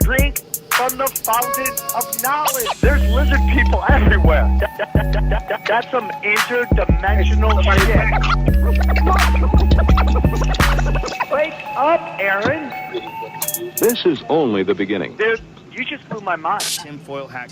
Drink from the fountain of knowledge. There's lizard people everywhere. That's some interdimensional shit. Wake up, Aaron. This is only the beginning. Dude, you just blew my mind. Tinfoil hack.